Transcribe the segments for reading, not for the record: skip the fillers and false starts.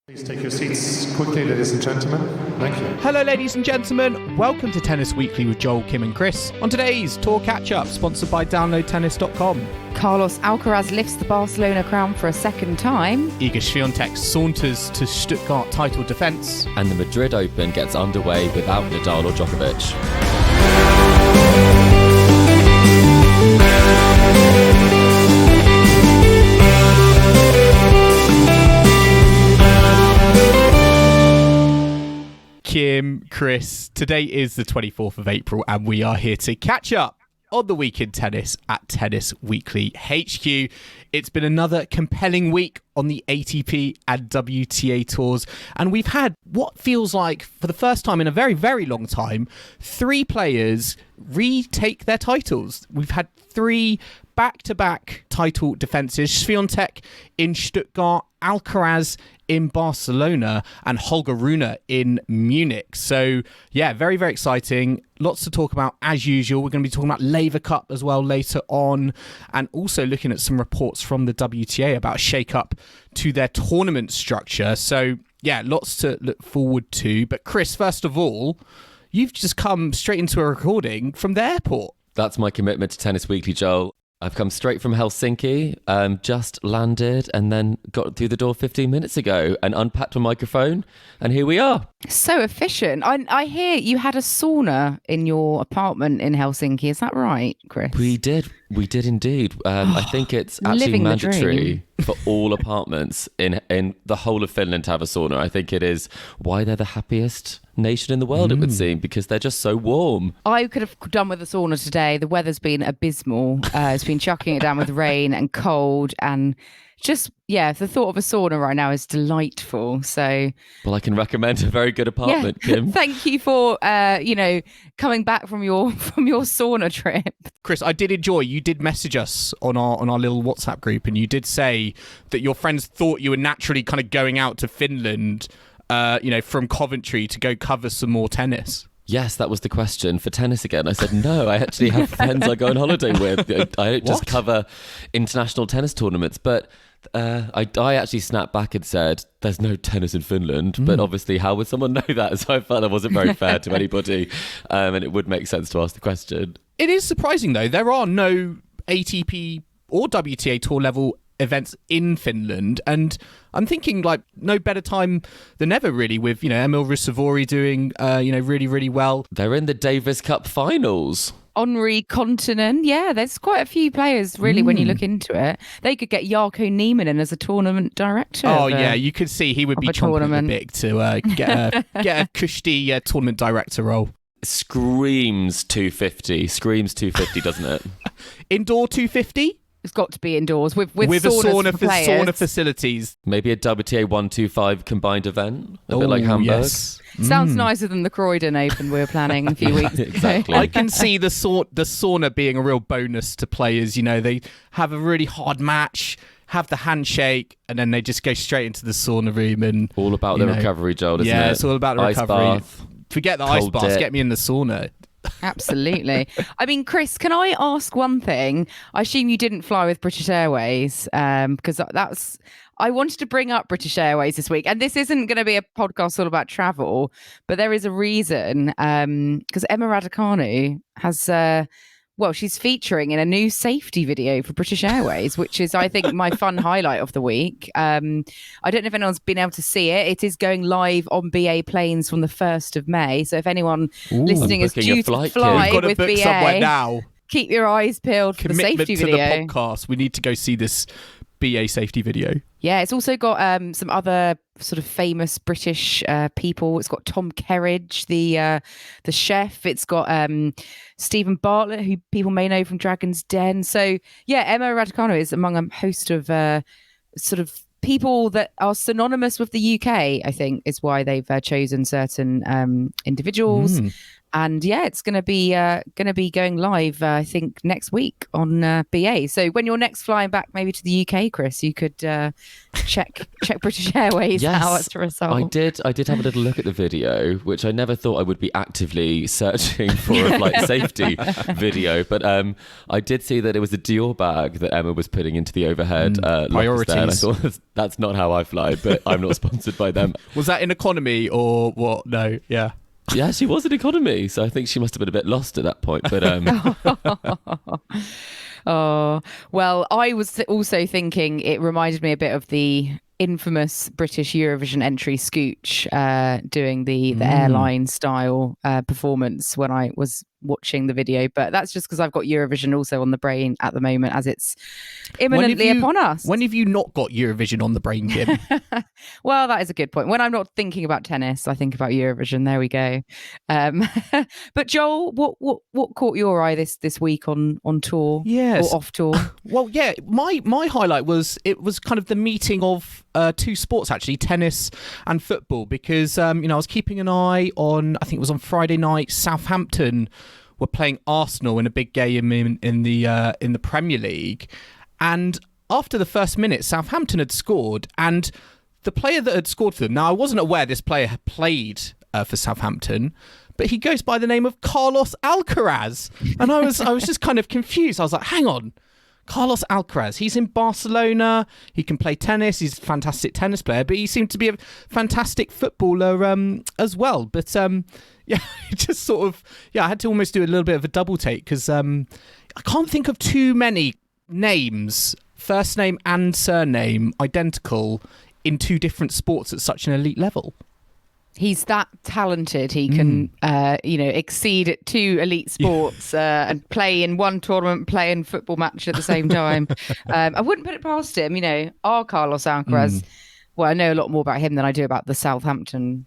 Please take your seats quickly, ladies and gentlemen. Thank you. Hello, ladies and gentlemen. Welcome to Tennis Weekly with Joel, Kim and Chris. On today's Tour Catch-Up, sponsored by DownloadTennis.com. Carlos Alcaraz lifts the Barcelona crown for a second time. Iga Swiatek saunters to Stuttgart title defence. And the Madrid Open gets underway without Nadal or Djokovic. Kim, Chris, today is the 24th of April and we are here to catch up on the week in tennis at Tennis Weekly HQ. It's been another compelling week on the ATP and WTA tours, and we've had what feels like, for the first time in a very, very long time, three players retake their titles. We've had three back-to-back title defences: Swiatek in Stuttgart, Alcaraz in Barcelona, and Holger Rune in Munich. So, yeah, very, very exciting. Lots to talk about as usual. We're going to be talking about Laver Cup as well later on, and also looking at some reports from the WTA about a shake-up to their tournament structure. So, yeah, lots to look forward to. But Chris, first of all, you've just come straight into a recording from the airport. That's my commitment to Tennis Weekly, Joel. I've come straight from Helsinki, just landed and then got through the door 15 minutes ago and unpacked my microphone, and here we are. So efficient. I hear you had a sauna in your apartment in Helsinki. Is that right, Chris? We did indeed. I think it's actually Living the mandatory for all apartments in the whole of Finland to have a sauna. I think it is why they're the happiest nation in the world, it would seem, because they're just so warm. I could have done with a sauna today. The weather's been abysmal. It's been chucking it down with rain and cold, and just, yeah, the thought of a sauna right now is delightful. So, well, I can recommend a very good apartment, Kim. Thank you for coming back from your sauna trip. Chris, I did enjoy, you did message us on our little WhatsApp group, and you did say that your friends thought you were naturally kind of going out to Finland from Coventry to go cover some more tennis. Yes, that was the question. For tennis again, I said, no, I actually have friends I go on holiday with. I don't just cover international tennis tournaments. But I actually snapped back and said, there's no tennis in Finland. But obviously, how would someone know that? So I felt that wasn't very fair to anybody. And it would make sense to ask the question. It is surprising, though. There are no ATP or WTA tour level events in Finland, and I'm thinking like no better time than ever, really, with Emil Ruusuvuori doing really, really well. They're in the Davis Cup finals. Henri Kontanen, yeah, there's quite a few players really when you look into it. They could get Jarkko Niemann in as a tournament director. Oh yeah, you could see he would be chomping a bit to get a cushy tournament director role. Screams 250, doesn't it? Indoor 250. It's got to be indoors with a sauna for sauna facilities. Maybe a WTA 125 combined event, a bit like Hamburg. Yes. Sounds nicer than the Croydon Open we were planning a few weeks ago. Exactly. I can see the sauna being a real bonus to players. They have a really hard match, have the handshake, and then they just go straight into the sauna room. And all about the recovery, Joel, isn't it? Yeah, it's all about the ice recovery. Bath, forget the ice baths, get me in the sauna. Absolutely. I mean, Chris, can I ask one thing? I assume you didn't fly with British Airways, because I wanted to bring up British Airways this week, and this isn't going to be a podcast all about travel, but there is a reason, because Emma Raducanu has she's featuring in a new safety video for British Airways, which is, I think, my fun highlight of the week. I don't know if anyone's been able to see it. It is going live on BA planes from the 1st of May. So if anyone listening is due to fly You've got to with book BA, somewhere now. Keep your eyes peeled for the safety video. Commitment to the podcast. We need to go see this BA safety video. Yeah, it's also got some other sort of famous British people. It's got Tom Kerridge, the chef. It's got Stephen Bartlett, who people may know from Dragon's Den. So yeah, Emma Raducanu is among a host of sort of people that are synonymous with the UK, I think, is why they've chosen certain individuals. And yeah, it's going to be going live, I think, next week on BA. So when you're next flying back, maybe to the UK, Chris, you could check British Airways out as a result. I did have a little look at the video, which I never thought I would be actively searching for a flight safety video. But I did see that it was a Dior bag that Emma was putting into the overhead priorities. There, and I thought that's not how I fly, but I'm not sponsored by them. Was that in economy or what? No, yeah. Yeah, she was in economy, so I think she must have been a bit lost at that point. But oh, well, I was also thinking it reminded me a bit of the infamous British Eurovision entry Scooch doing the airline style performance when I was watching the video, but that's just because I've got Eurovision also on the brain at the moment as it's imminently upon us. When have you not got Eurovision on the brain, Kim? Well, that is a good point. When I'm not thinking about tennis, I think about Eurovision. There we go. But Joel, what caught your eye this week on tour? Yes. Or off tour? Well, yeah, my highlight was kind of the meeting of two sports, actually, tennis and football, because I was keeping an eye on, I think it was on Friday night, Southampton were playing Arsenal in a big game in the Premier League, and after the first minute, Southampton had scored, and the player that had scored for them. Now, I wasn't aware this player had played for Southampton, but he goes by the name of Carlos Alcaraz, and I was just kind of confused. I was like, hang on. Carlos Alcaraz, he's in Barcelona, he can play tennis, he's a fantastic tennis player, but he seemed to be a fantastic footballer as well. But yeah, just sort of, I had to almost do a little bit of a double take because I can't think of too many names, first name and surname, identical in two different sports at such an elite level. He's that talented. He can, exceed at two elite sports and play in one tournament, play in football match at the same time. I wouldn't put it past him. Our Carlos Alcaraz. Well, I know a lot more about him than I do about the Southampton.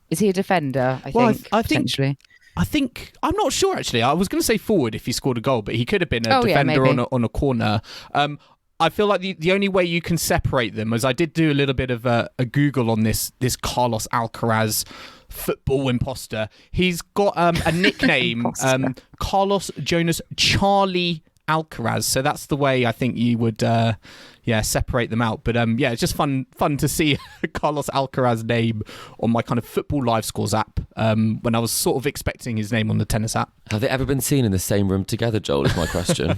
Is he a defender? I think potentially. I think I'm not sure actually. I was going to say forward if he scored a goal, but he could have been a defender on a corner. I feel like the only way you can separate them, as I did do a little bit of a Google on this Carlos Alcaraz football imposter. He's got a nickname, Carlos Jonas Charlie Alcaraz. So that's the way I think you would separate them out. But it's just fun to see Carlos Alcaraz name on my kind of football live scores app when I was sort of expecting his name on the tennis app. Have they ever been seen in the same room together, Joel, is my question.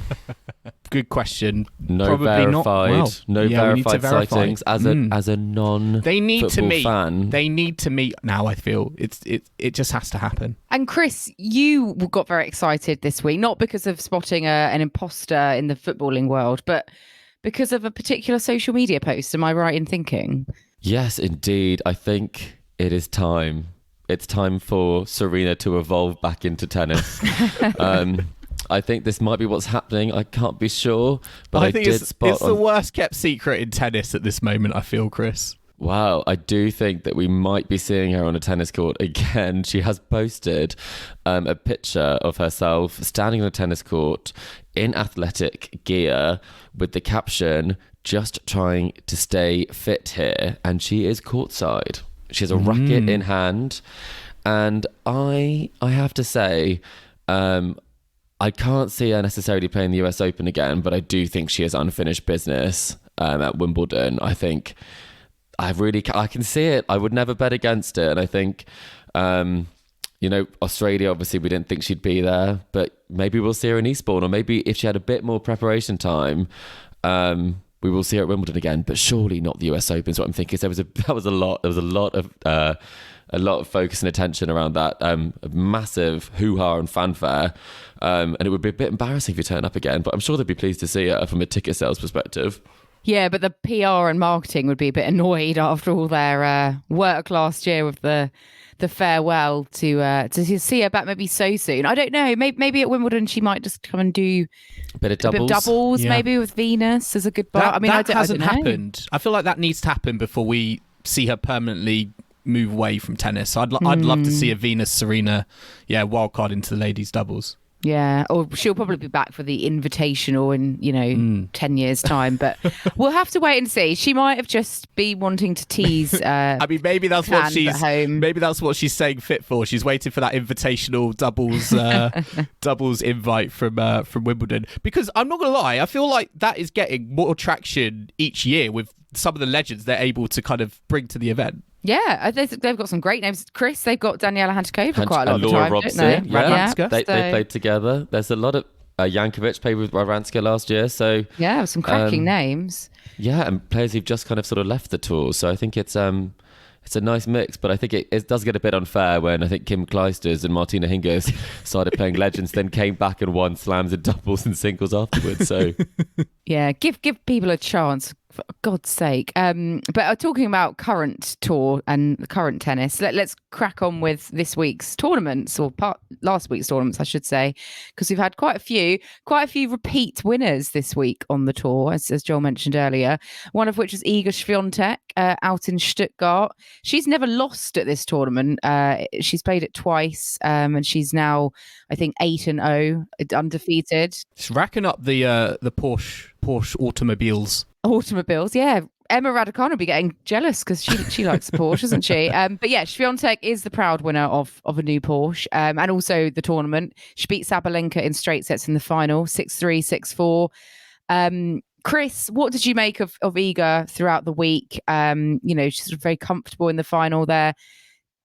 Good question. No Probably verified, not. Well, verified sightings as a non they need to meet. Fan. They need to meet now. I feel it just has to happen. And Chris, you got very excited this week, not because of spotting an imposter in the footballing world, but because of a particular social media post. Am I right in thinking? Yes, indeed. I think it is time. It's time for Serena to evolve back into tennis. I think this might be what's happening. I can't be sure, but I think did spot. It's the worst kept secret in tennis at this moment, I feel, Chris. Wow, I do think that we might be seeing her on a tennis court again. She has posted a picture of herself standing on a tennis court in athletic gear with the caption, "Just trying to stay fit here." And she is courtside. She has a racket in hand. And I have to say, I can't see her necessarily playing the US Open again, but I do think she has unfinished business at Wimbledon. I think I can see it. I would never bet against it. And I think, Australia, obviously we didn't think she'd be there, but maybe we'll see her in Eastbourne, or maybe if she had a bit more preparation time, we will see her at Wimbledon again, but surely not the US Open is what I'm thinking. There was a lot of focus and attention around that massive hoo-ha and fanfare, and it would be a bit embarrassing if you turn up again, but I'm sure they'd be pleased to see her from a ticket sales perspective. Yeah, but the PR and marketing would be a bit annoyed after all their work last year with the farewell to see her back maybe so soon. I don't know. Maybe at Wimbledon she might just come and do a bit of doubles, maybe with Venus as a goodbye. That hasn't happened. I feel like that needs to happen before we see her permanently move away from tennis. I'd love to see a Venus Serena, wild card into the ladies doubles. Yeah, or she'll probably be back for the Invitational in 10 years' time. But we'll have to wait and see. She might have just been wanting to tease. I mean, maybe that's what she's. home. Maybe that's what she's saying fit for. She's waiting for that Invitational doubles invite from Wimbledon. Because I'm not gonna lie, I feel like that is getting more traction each year with some of the legends they're able to kind of bring to the event. Yeah, they've got some great names. Chris, they've got Daniela Hantuchova quite a lot of the Laura time, Robson, don't they? Radwanska. They played together. There's a lot of Jankovic played with Radwanska last year, so yeah, some cracking names. Yeah, and players who've just kind of sort of left the tour. So I think it's a nice mix, but I think it does get a bit unfair when I think Kim Clijsters and Martina Hingis started playing legends, then came back and won slams and doubles and singles afterwards. So yeah, give people a chance, for God's sake. But talking about current tour and current tennis, let's crack on with this week's tournaments, or last week's tournaments, I should say, because we've had quite a few repeat winners this week on the tour, as Joel mentioned earlier. One of which is Iga Swiatek out in Stuttgart. She's never lost at this tournament. She's played it twice, and she's now, I think, 8-0, undefeated. She's racking up the Porsche automobiles. Automobiles, yeah. Emma Raducanu will be getting jealous because she likes the Porsche, doesn't she? But yeah, Swiatek is the proud winner of a new Porsche, and also the tournament. She beat Sabalenka in straight sets in the final, 6-3, 6-4. Chris, what did you make of Iga throughout the week? She's sort of very comfortable in the final there.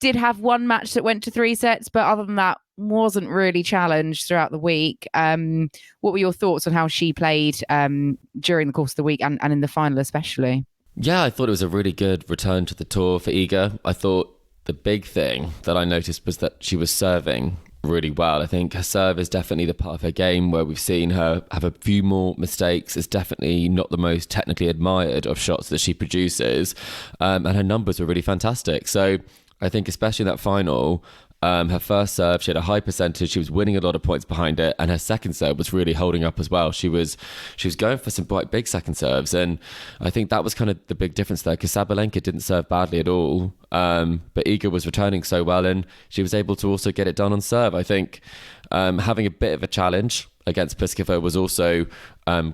Did have one match that went to 3 sets, but other than that, wasn't really challenged throughout the week. What were your thoughts on how she played during the course of the week and in the final especially? yeah, I thought it was a really good return to the tour for Iga. I thought the big thing that I noticed was that she was serving really well. I think her serve is definitely the part of her game where we've seen her have a few more mistakes. It's definitely not the most technically admired of shots that she produces, and her numbers were really fantastic. So I think especially in that final, her first serve, she had a high percentage. She was winning a lot of points behind it, and her second serve was really holding up as well. She was going for some quite big second serves, and I think that was kind of the big difference there, because Sabalenka didn't serve badly at all, but Iga was returning so well, and she was able to also get it done on serve. I think having a bit of a challenge against Pliskova was also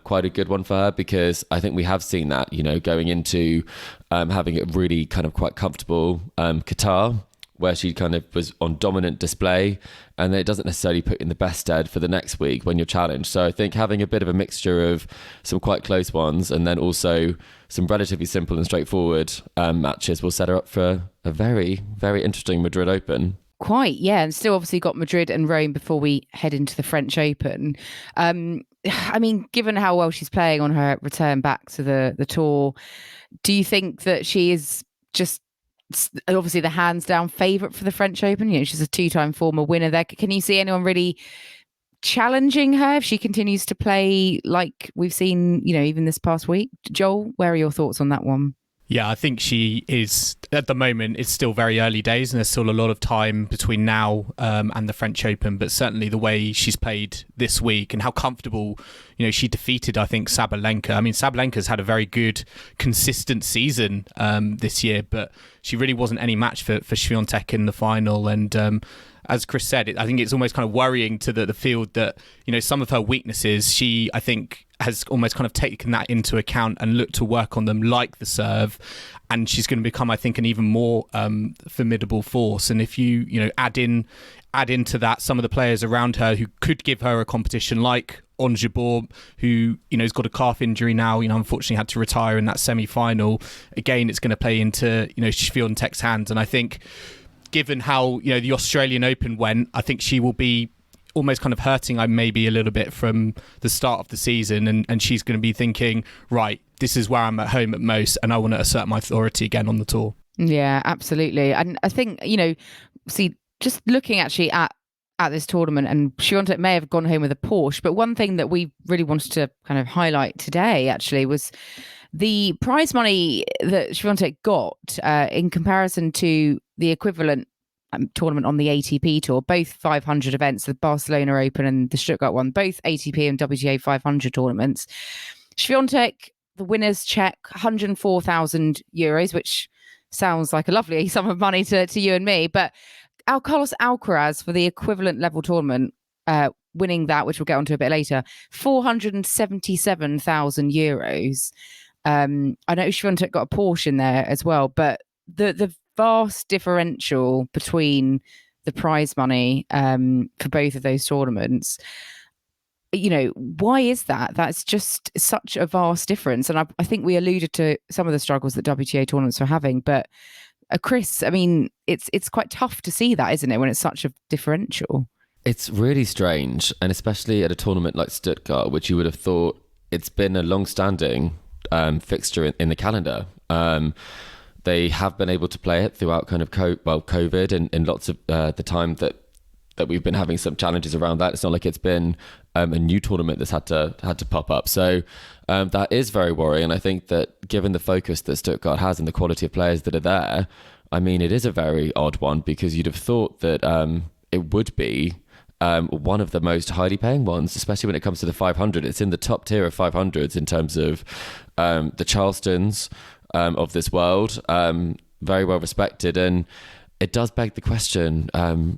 quite a good one for her, because I think we have seen that, going into having it really kind of quite comfortable Qatar, where she kind of was on dominant display, and it doesn't necessarily put in the best stead for the next week when you're challenged. So I think having a bit of a mixture of some quite close ones and then also some relatively simple and straightforward matches will set her up for a very, very interesting Madrid Open. Quite, yeah. And still obviously got Madrid and Rome before we head into the French Open. I mean, given how well she's playing on her return back to the tour, do you think that she is just obviously the hands down favourite for the French Open? She's a 2-time former winner there. Can you see anyone really challenging her if she continues to play like we've seen, even this past week? Joel, where are your thoughts on that one? Yeah, I think she is, at the moment, it's still very early days and there's still a lot of time between now and the French Open. But certainly the way she's played this week and how comfortable, she defeated, I think, Sabalenka. I mean, Sabalenka's had a very good, consistent season this year, but she really wasn't any match for Swiatek in the final. And as Chris said, I think it's almost kind of worrying to the field that, some of her weaknesses, she, I think, has almost kind of taken that into account and looked to work on them, like the serve, and she's going to become, I think, an even more formidable force. And if you add into that some of the players around her who could give her a competition, like Onjabor, who has got a calf injury now, unfortunately had to retire in that semi-final. Again, it's going to play into Swiatek's hands, and I think, given how the Australian Open went, I think she will be almost kind of hurting maybe a little bit from the start of the season, and she's going to be thinking, right, this is where I'm at home at most, and I want to assert my authority again on the tour. Yeah, absolutely. And I think, see, just looking actually at this tournament, and Swiatek may have gone home with a Porsche, but one thing that we really wanted to kind of highlight today actually was the prize money that Swiatek got in comparison to the equivalent tournament on the ATP tour, both 500 events, the Barcelona Open and the Stuttgart one, both ATP and WTA 500 tournaments. Swiatek, the winner's check, €104,000, which sounds like a lovely sum of money to you and me, but Carlos Alcaraz for the equivalent level tournament winning that, which we'll get onto a bit later, €477,000. I know Swiatek got a Porsche in there as well, but the vast differential between the prize money for both of those tournaments, why is that? That's just such a vast difference. And I think we alluded to some of the struggles that WTA tournaments are having, but Chris, I mean, it's quite tough to see that, isn't it, when it's such a differential? It's really strange, and especially at a tournament like Stuttgart, which you would have thought it's been a long-standing fixture in the calendar. They have been able to play it throughout kind of COVID and lots of the time that we've been having some challenges around that. It's not like it's been a new tournament that's had to pop up. So that is very worrying. And I think that given the focus that Stuttgart has and the quality of players that are there, I mean, it is a very odd one, because you'd have thought that it would be one of the most highly paying ones, especially when it comes to the 500. It's in the top tier of 500s in terms of the Charlestons of this world, very well respected. And it does beg the question,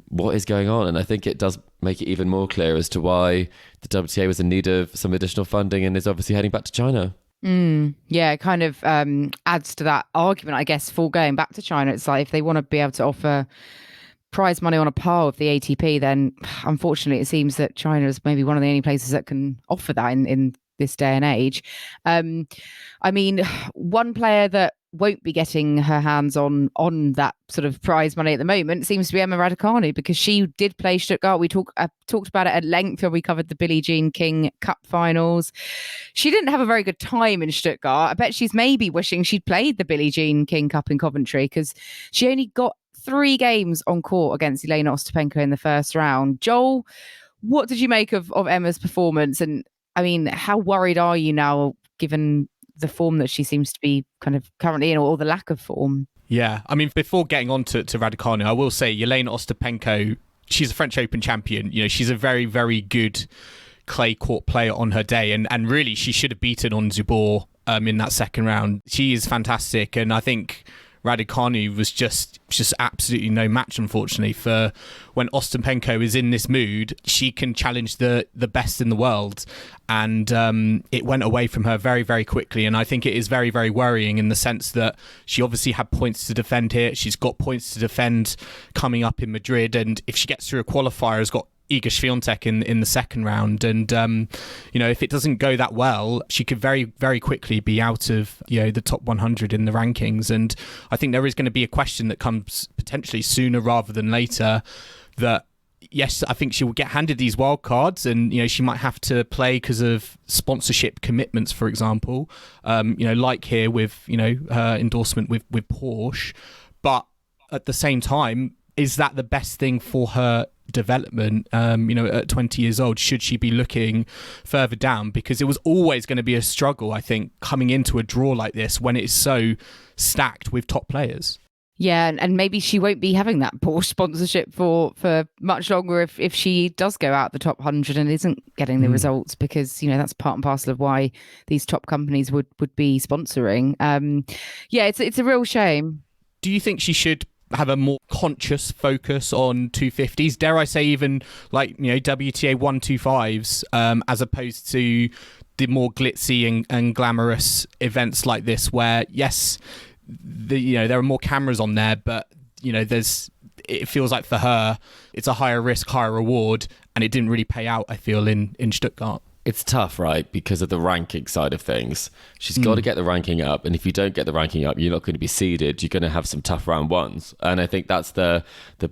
what is going on? And I think it does make it even more clear as to why the WTA was in need of some additional funding and is obviously heading back to China. Yeah, it kind of adds to that argument, I guess, for going back to China. It's like if they want to be able to offer prize money on a par with the ATP, then unfortunately it seems that China is maybe one of the only places that can offer that in this day and age. I mean, one player that won't be getting her hands on that sort of prize money at the moment seems to be Emma Raducanu, because she did play Stuttgart. We talked about it at length when we covered the Billie Jean King Cup finals. She didn't have a very good time in Stuttgart. I bet she's maybe wishing she'd played the Billie Jean King Cup in Coventry, because she only got 3 games on court against Elena Ostapenko in the first round. Joel, what did you make of Emma's performance? And I mean, how worried are you now, given the form that she seems to be kind of currently in, or the lack of form? Yeah, I mean, before getting on to Raducanu, I will say Elena Ostapenko, she's a French Open champion. She's a very, very good clay court player on her day, and really she should have beaten on Zubor in that second round. She is fantastic, and I think Raducanu was just absolutely no match, unfortunately. For when Ostapenko is in this mood, she can challenge the best in the world, and it went away from her very, very quickly. And I think it is very, very worrying in the sense that she obviously had points to defend here. She's got points to defend coming up in Madrid, and if she gets through a qualifier, has got Iga Swiatek in the second round, and if it doesn't go that well, she could very, very quickly be out of the top 100 in the rankings. And I think there is going to be a question that comes potentially sooner rather than later, that yes, I think she will get handed these wild cards, and she might have to play because of sponsorship commitments, for example, like here with her endorsement with Porsche. But at the same time, is that the best thing for her development at 20 years old? Should she be looking further down? Because it was always going to be a struggle, I think, coming into a draw like this when it's so stacked with top players. Yeah, and maybe she won't be having that Porsche sponsorship for much longer if she does go out the top 100 and isn't getting the results, because that's part and parcel of why these top companies would be sponsoring. It's a real shame. Do you think she should have a more conscious focus on 250s, dare I say even like WTA 125s, as opposed to the more glitzy and glamorous events like this, where yes, there are more cameras on there, but it feels like for her it's a higher risk, higher reward, and it didn't really pay out, I feel, in Stuttgart. It's tough, right? Because of the ranking side of things. She's got to get the ranking up. And if you don't get the ranking up, you're not going to be seeded. You're going to have some tough round ones. And I think that's the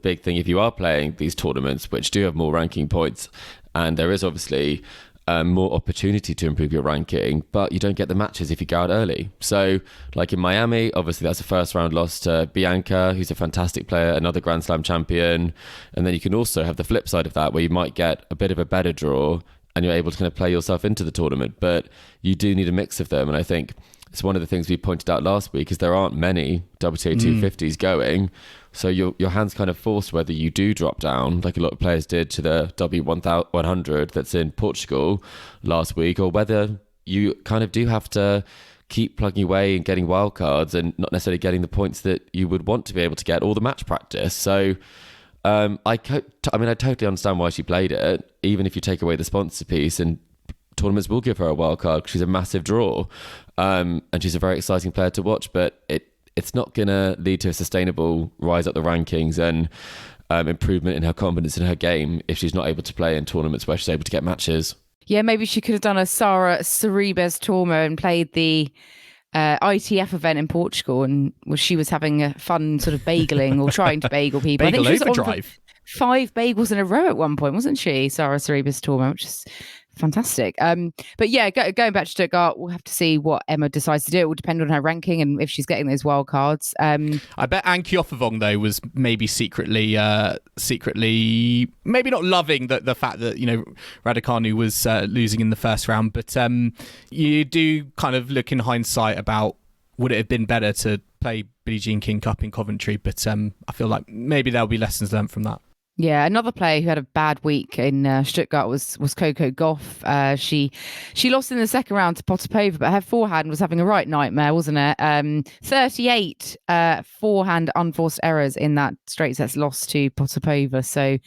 big thing if you are playing these tournaments, which do have more ranking points. And there is obviously more opportunity to improve your ranking, but you don't get the matches if you go out early. So like in Miami, obviously that's a first round loss to Bianca, who's a fantastic player, another Grand Slam champion. And then you can also have the flip side of that, where you might get a bit of a better draw and you're able to kind of play yourself into the tournament. But you do need a mix of them. And I think it's one of the things we pointed out last week, is there aren't many WTA 250s going. So your hand's kind of forced whether you do drop down, like a lot of players did to the W100 that's in Portugal last week, or whether you kind of do have to keep plugging away and getting wildcards and not necessarily getting the points that you would want to be able to get, or the match practice. So I totally understand why she played it, even if you take away the sponsor piece, and tournaments will give her a wild card because she's a massive draw, and she's a very exciting player to watch, but it's not going to lead to a sustainable rise up the rankings and improvement in her confidence in her game if she's not able to play in tournaments where she's able to get matches. Yeah, maybe she could have done a Sara Sorribes Tormo and played the ITF event in Portugal, and she was having a fun sort of bageling or trying to bagel people. Bagel I think she was overdrive. 5 bagels in a row at one point, wasn't she, Sara Sorribes Tormo, which is fantastic. But yeah, going back to Stuttgart, we'll have to see what Emma decides to do. It will depend on her ranking and if she's getting those wild cards. I bet Anki Offervong, though, was maybe secretly maybe not loving the fact that, you know, Raducanu was losing in the first round, but you do kind of look in hindsight about would it have been better to play Billie Jean King Cup in Coventry, but I feel like maybe there'll be lessons learned from that. Yeah, another player who had a bad week in Stuttgart was Coco Gauff. She lost in the second round to Potapova, but her forehand was having a right nightmare, wasn't it? 38 forehand unforced errors in that straight sets loss to Potapova. So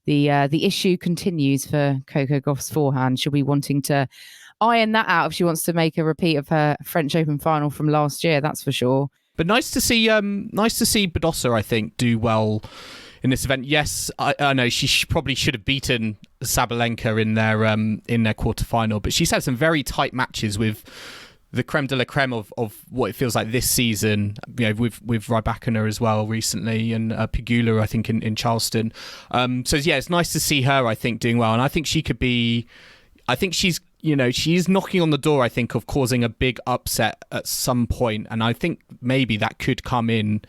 the issue continues for Coco Gauff's forehand. She'll be wanting to iron that out if she wants to make a repeat of her French Open final from last year. That's for sure. But nice to see Badosa, I think, do well in this event. Yes, I know she probably should have beaten Sabalenka in their quarterfinal, but she's had some very tight matches with the creme de la creme of what it feels like this season. You know, with Rybakina as well recently, and Pegula, I think, in Charleston. So yeah, it's nice to see her, I think, doing well, and I think she could be. I think she's knocking on the door, I think, of causing a big upset at some point, and I think maybe that could come in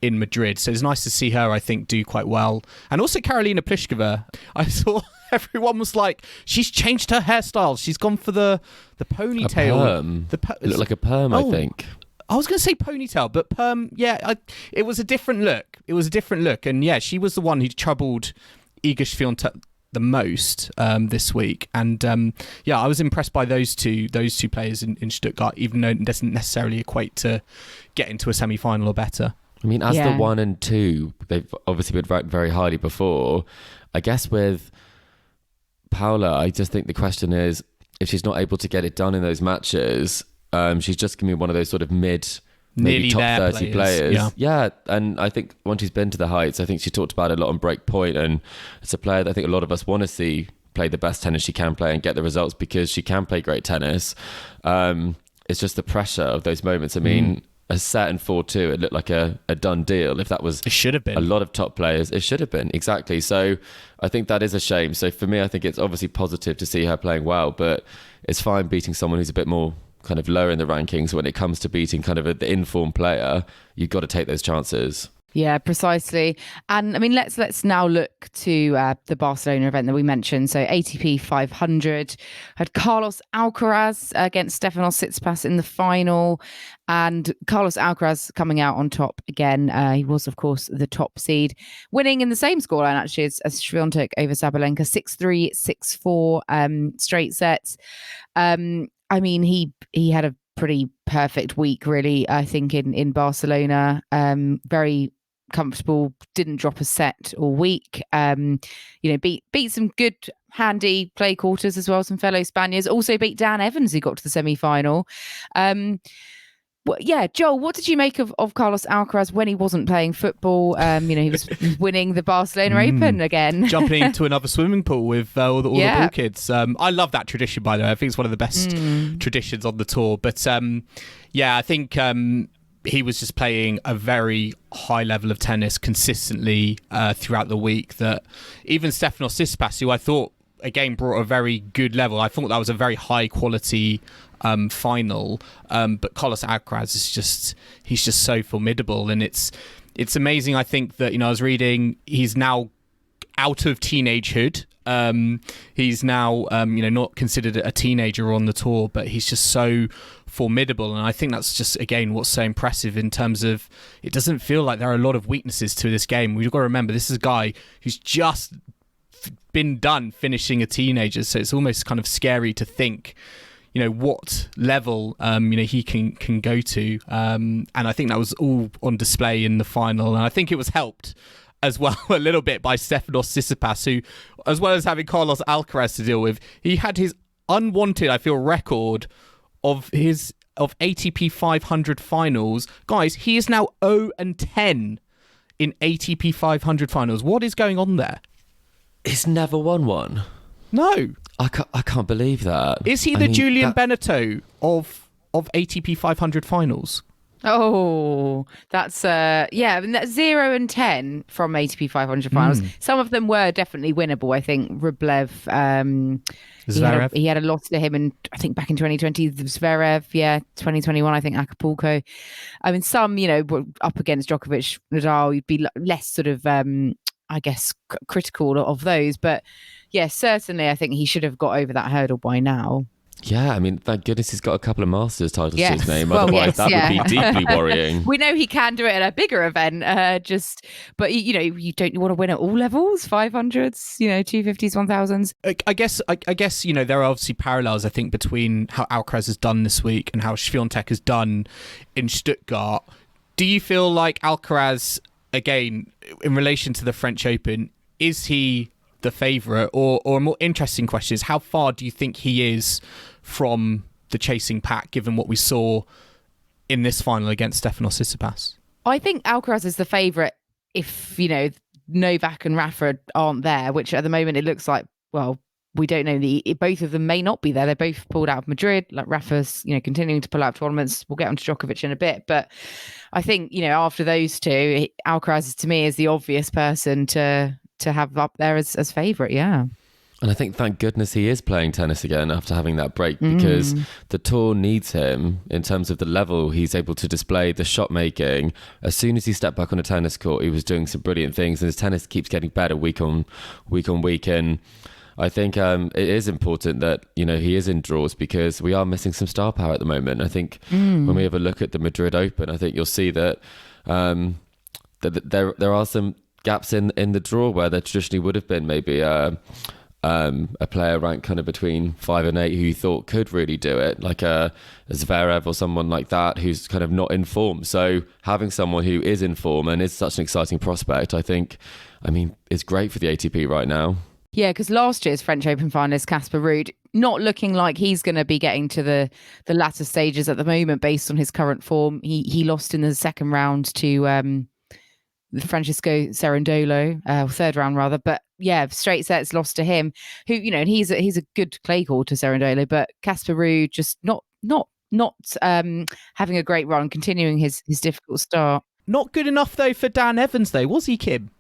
Madrid. So it's nice to see her, I think, do quite well. And also Karolina Pliskova. I saw everyone was like, she's changed her hairstyle. She's gone for the ponytail. A perm. It looked like a perm, I think. I was going to say ponytail, but perm, yeah, it was a different look. And yeah, she was the one who troubled Iga Swiatek the most this week, and yeah, I was impressed by those two players in Stuttgart, even though it doesn't necessarily equate to get into a semi-final or better. I mean, as the 1 and 2, they've obviously been ranked very highly before. I guess with Paula, I just think the question is, if she's not able to get it done in those matches, she's just going to be one of those sort of maybe top 30 players. Yeah, and I think once she's been to the heights, I think she talked about it a lot on Breakpoint, and it's a player that I think a lot of us want to see play the best tennis she can play and get the results, because she can play great tennis. It's just the pressure of those moments. I mean, a set in 4-2, it looked like a done deal. If that was, it should have been. A lot of top players, it should have been, exactly. So I think that is a shame. So for me, I think it's obviously positive to see her playing well, but it's fine beating someone who's a bit more kind of lower in the rankings. When it comes to beating kind of the informed player, you've got to take those chances. Yeah, precisely. And I mean, let's now look to the Barcelona event that we mentioned. So ATP 500 had Carlos Alcaraz against Stefanos Tsitsipas in the final, and Carlos Alcaraz coming out on top again. He was, of course, the top seed, winning in the same scoreline actually as Swiatek over Sabalenka, 6-3, 6-4 straight sets. I mean, he had a pretty perfect week, really, I think, in Barcelona. Very comfortable, didn't drop a set all week. Beat some good, handy play quarters as well, some fellow Spaniards. Also beat Dan Evans, who got to the semi-final. Yeah, Joel, what did you make of Carlos Alcaraz when he wasn't playing football? He was winning the Barcelona Open again. Jumping into another swimming pool with all the ball kids. I love that tradition, by the way. I think it's one of the best traditions on the tour. But I think he was just playing a very high level of tennis consistently throughout the week, that even Stefanos Tsitsipas, who I thought, again, brought a very good level. I thought that was a very high quality final, but Carlos Alcaraz he's just so formidable, and it's amazing. I think that, I was reading, he's now out of teenagehood. He's now not considered a teenager on the tour, but he's just so formidable, and I think that's just, again, what's so impressive in terms of, it doesn't feel like there are a lot of weaknesses to this game. We've got to remember, this is a guy who's just been done finishing a teenager, so it's almost kind of scary to think what level he can go to, and I think that was all on display in the final, and I think it was helped as well a little bit by Stefanos Tsitsipas, who, as well as having Carlos Alcaraz to deal with, he had his unwanted, I feel, record of ATP 500 finals. Guys, he is now 0-10 in ATP 500 finals. What is going on there? He's never won one. No. I can't believe that. Is he Julian Benneteau of ATP 500 finals? Oh, that's yeah. I mean, that's 0-10 from ATP 500 finals. Some of them were definitely winnable. I think Rublev, Zverev. He had a loss to him, and I think back in 2020, Zverev, 2021, I think Acapulco. I mean, some, were up against Djokovic, Nadal. You'd be less sort of, I guess, critical of those. But yeah, certainly, I think he should have got over that hurdle by now. Yeah, I mean, thank goodness he's got a couple of Masters titles to his name. Otherwise, that would be deeply worrying. We know he can do it at a bigger event. But you don't want to win at all levels, 500s, 250s, 1000s. I guess there are obviously parallels, I think, between how Alcaraz has done this week and how Swiatek has done in Stuttgart. Do you feel like Alcaraz, again, in relation to the French Open, is he the favourite, or a more interesting question is, how far do you think he is from the chasing pack, given what we saw in this final against Stefanos Tsitsipas? I think Alcaraz is the favourite if Novak and Rafa aren't there, which at the moment it looks like, well, we don't know. Both of them may not be there. They're both pulled out of Madrid. Like Rafa's, continuing to pull out of tournaments. We'll get on to Djokovic in a bit, but I think after those two, Alcaraz to me is the obvious person to have up there as favourite, yeah. And I think, thank goodness, he is playing tennis again after having that break, because the tour needs him in terms of the level he's able to display, the shot making. As soon as he stepped back on a tennis court, he was doing some brilliant things, and his tennis keeps getting better week on week. And I think it is important that he is in draws, because we are missing some star power at the moment. I think when we have a look at the Madrid Open, I think you'll see that that there are some gaps in the draw where there traditionally would have been maybe a player ranked kind of between 5 and 8 who you thought could really do it, like a Zverev or someone like that who's kind of not in form. So having someone who is in form and is such an exciting prospect, I think, is great for the ATP right now. Yeah, because last year's French Open finalist Casper Ruud, not looking like he's going to be getting to the latter stages at the moment based on his current form. He lost in the second round to Francisco Cerundolo, third round rather, but yeah, straight sets lost to him. Who and he's a good clay court to Cerundolo, but Casper Ruud just not having a great run, continuing his difficult start. Not good enough though for Dan Evans, though, was he, Kim?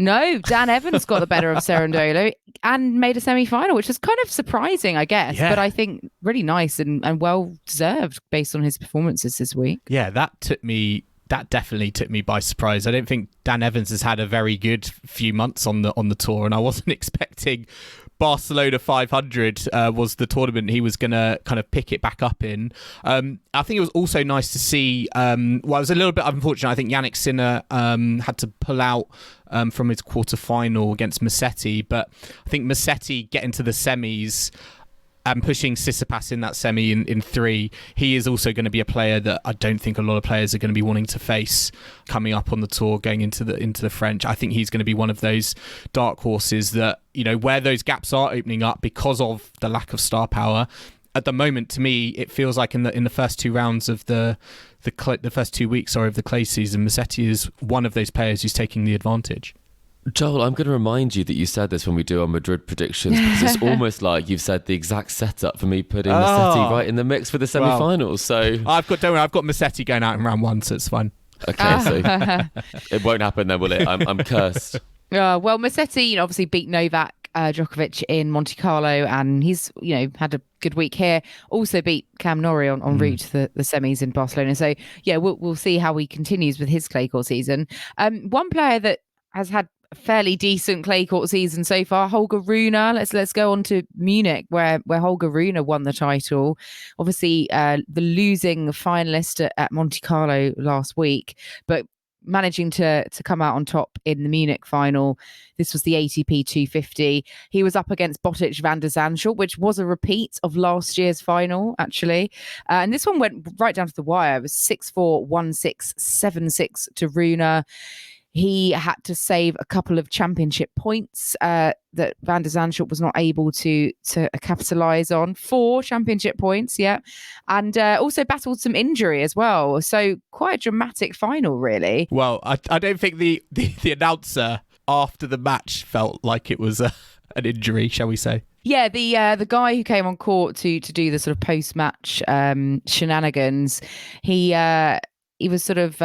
No, Dan Evans got the better of Cerundolo and made a semi-final, which was kind of surprising, I guess. Yeah. But I think really nice and well deserved based on his performances this week. Yeah, that definitely took me by surprise. I don't think Dan Evans has had a very good few months on the tour, and I wasn't expecting Barcelona 500 was the tournament he was going to kind of pick it back up in. I think it was also nice to see, it was a little bit unfortunate. I think Yannick Sinner had to pull out from his quarter-final against Musetti, but I think Musetti getting to the semis and pushing Tsitsipas in that semi in 3, he is also going to be a player that I don't think a lot of players are going to be wanting to face coming up on the tour, going into the French. I think he's going to be one of those dark horses that, where those gaps are opening up because of the lack of star power. At the moment, to me, it feels like in the first 2 rounds of the first 2 weeks of the clay season, Musetti is one of those players who's taking the advantage. Joel, I'm going to remind you that you said this when we do our Madrid predictions, because it's almost like you've said the exact setup for me putting Musetti right in the mix for the semi-finals. So I've got Musetti going out in round 1, so it's fine. Okay, so it won't happen then, will it? I'm cursed. Well, Musetti obviously beat Novak Djokovic in Monte Carlo, and he's had a good week here. Also beat Cam Norrie on route to the semis in Barcelona. So yeah, we'll see how he continues with his clay court season. One player that has had a fairly decent clay court season so far, Holger Rune. Let's go on to Munich, where Holger Rune won the title. Obviously, the losing finalist at Monte Carlo last week, but managing to come out on top in the Munich final. This was the ATP 250. He was up against Botic van der Zandschulp, which was a repeat of last year's final, actually. And this one went right down to the wire. It was 6-4, 1-6, 7-6 to Rune. He had to save a couple of championship points that Van der Zandschulp was not able to capitalise on. 4 championship points, yeah. And also battled some injury as well. So quite a dramatic final, really. Well, I don't think the announcer after the match felt like it was an injury, shall we say. Yeah, the guy who came on court to do the sort of post-match shenanigans, he was sort of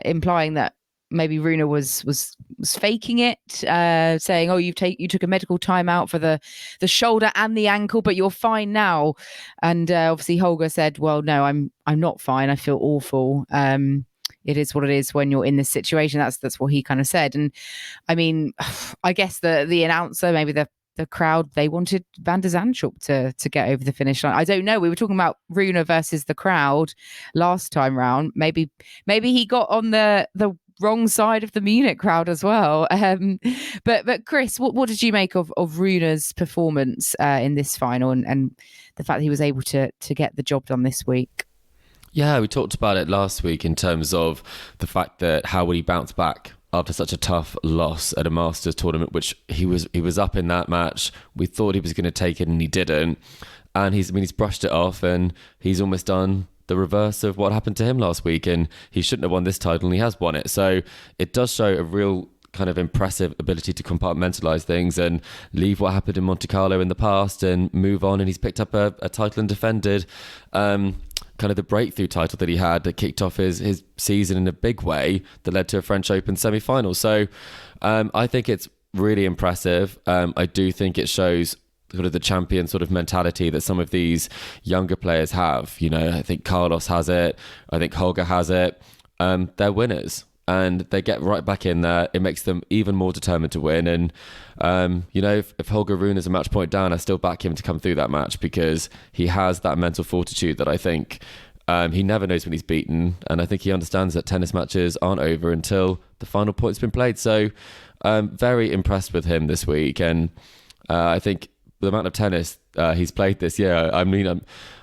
implying that maybe Rune was faking it, saying, "Oh, you took a medical timeout for the shoulder and the ankle, but you're fine now." And obviously Holger said, "Well, no, I'm not fine. I feel awful. It is what it is when you're in this situation." That's what he kind of said. And I mean, I guess the announcer, maybe the crowd, they wanted Van der Zandschulp to get over the finish line. I don't know. We were talking about Rune versus the crowd last time round. Maybe he got on the wrong side of the Munich crowd as well. But Chris, what did you make of Rune's performance in this final and the fact that he was able to get the job done this week? Yeah, we talked about it last week in terms of the fact that how would he bounce back after such a tough loss at a Masters tournament, which he was up in that match. We thought he was going to take it and he didn't. And he's brushed it off, and he's almost done the reverse of what happened to him last week, and he shouldn't have won this title and he has won it. So it does show a real kind of impressive ability to compartmentalize things and leave what happened in Monte Carlo in the past and move on. And he's picked up a title and defended kind of the breakthrough title that he had that kicked off his season in a big way that led to a French Open semi-final. So I think it's really impressive. I do think it shows sort of the champion sort of mentality that some of these younger players have. You know, I think Carlos has it. I think Holger has it. They're winners and they get right back in there. It makes them even more determined to win. And, you know, if Holger Rune is a match point down, I still back him to come through that match because he has that mental fortitude that I think he never knows when he's beaten. And I think he understands that tennis matches aren't over until the final point's been played. So very impressed with him this week. And I think the amount of tennis he's played this year, I mean,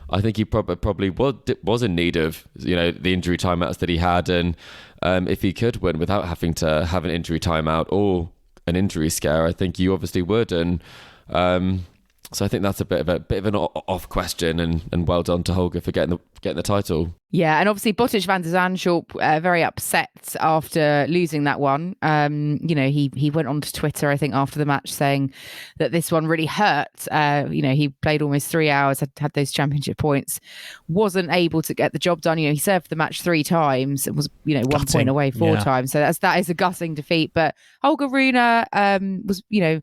I think he probably was in need of, you know, the injury timeouts that he had. And if he could win without having to have an injury timeout or an injury scare, I think you obviously would. And so I think that's a bit of an off question, and well done to Holger for getting the title. Yeah, and obviously Botic Van der Zandschulp very upset after losing that one. You know, he went onto Twitter, I think, after the match saying that this one really hurt. You know, he played almost 3 hours, had those championship points, wasn't able to get the job done. You know, he served the match 3 times and was, you know, 1 point away 4 times. So that is a gutting defeat. But Holger Rune was, you know,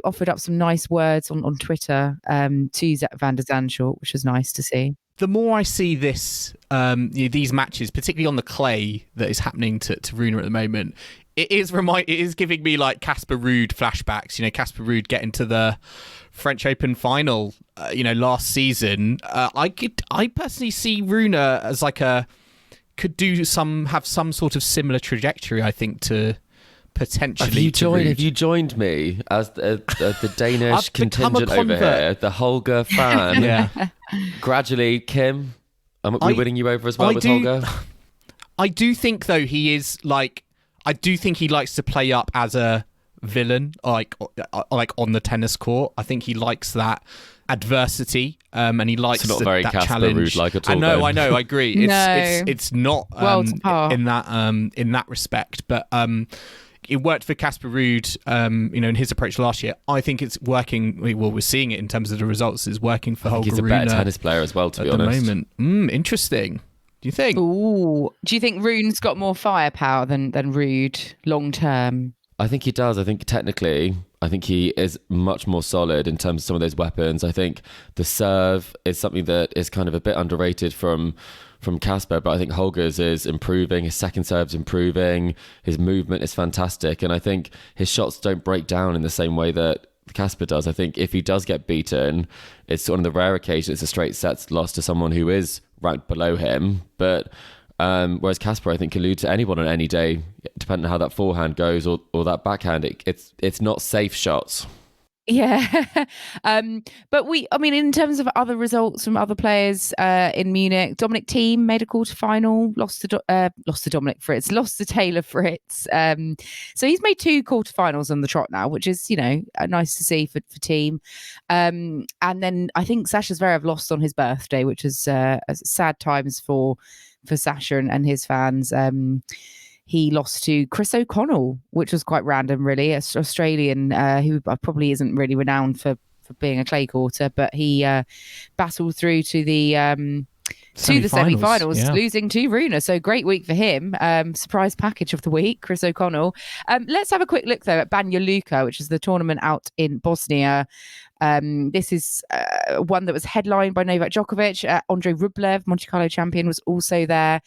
offered up some nice words on Twitter to Van der Zandschulp, which was nice to see. The more I see this, these matches, particularly on the clay that is happening to Rune at the moment, it is giving me like Casper Ruud flashbacks. You know, Casper Ruud getting to the French Open final, last season. I personally see Rune as like have some sort of similar trajectory. I think to potentially. Have you joined me as the Danish contingent over here, the Holger fan? Yeah. Gradually, Kim, are we winning you over as well with Holger? I do think though he likes to play up as a villain, like on the tennis court. I think he likes that adversity, and he likes not very that Casper challenge. Ruud-like at all. I know, I agree. It's not in that respect, but it worked for Casper Ruud, in his approach last year. I think it's working. Well, we're seeing it in terms of the results. It's working for Holger Rune. He's a better tennis player as well, to be honest. At the moment. Interesting. Do you think? Ooh. Do you think Rune's got more firepower than Ruud long term? I think he does. I think technically, he is much more solid in terms of some of those weapons. I think the serve is something that is kind of a bit underrated from Casper, but I think Holger's is improving. His second serve's improving. His movement is fantastic. And I think his shots don't break down in the same way that Casper does. I think if he does get beaten, it's one of the rare occasions it's a straight sets loss to someone who is ranked below him. But whereas Casper, I think, can lose to anyone on any day, depending on how that forehand goes or that backhand. It's not safe shots. Yeah. In terms of other results from other players in Munich, Dominic Thiem made a quarterfinal, lost to Dominic Fritz, lost to Taylor Fritz. So he's made 2 quarterfinals on the trot now, which is, nice to see for Thiem. And then I think Sasha Zverev lost on his birthday, which is sad times for Sasha and his fans. He lost to Chris O'Connell, which was quite random, really. An Australian who probably isn't really renowned for being a clay courter, but he battled through to the semi-finals, yeah, losing to Rune. So great week for him. Surprise package of the week, Chris O'Connell. Let's have a quick look though at Banja Luka, which is the tournament out in Bosnia. This is one that was headlined by Novak Djokovic. Andrey Rublev, Monte Carlo champion, was also there.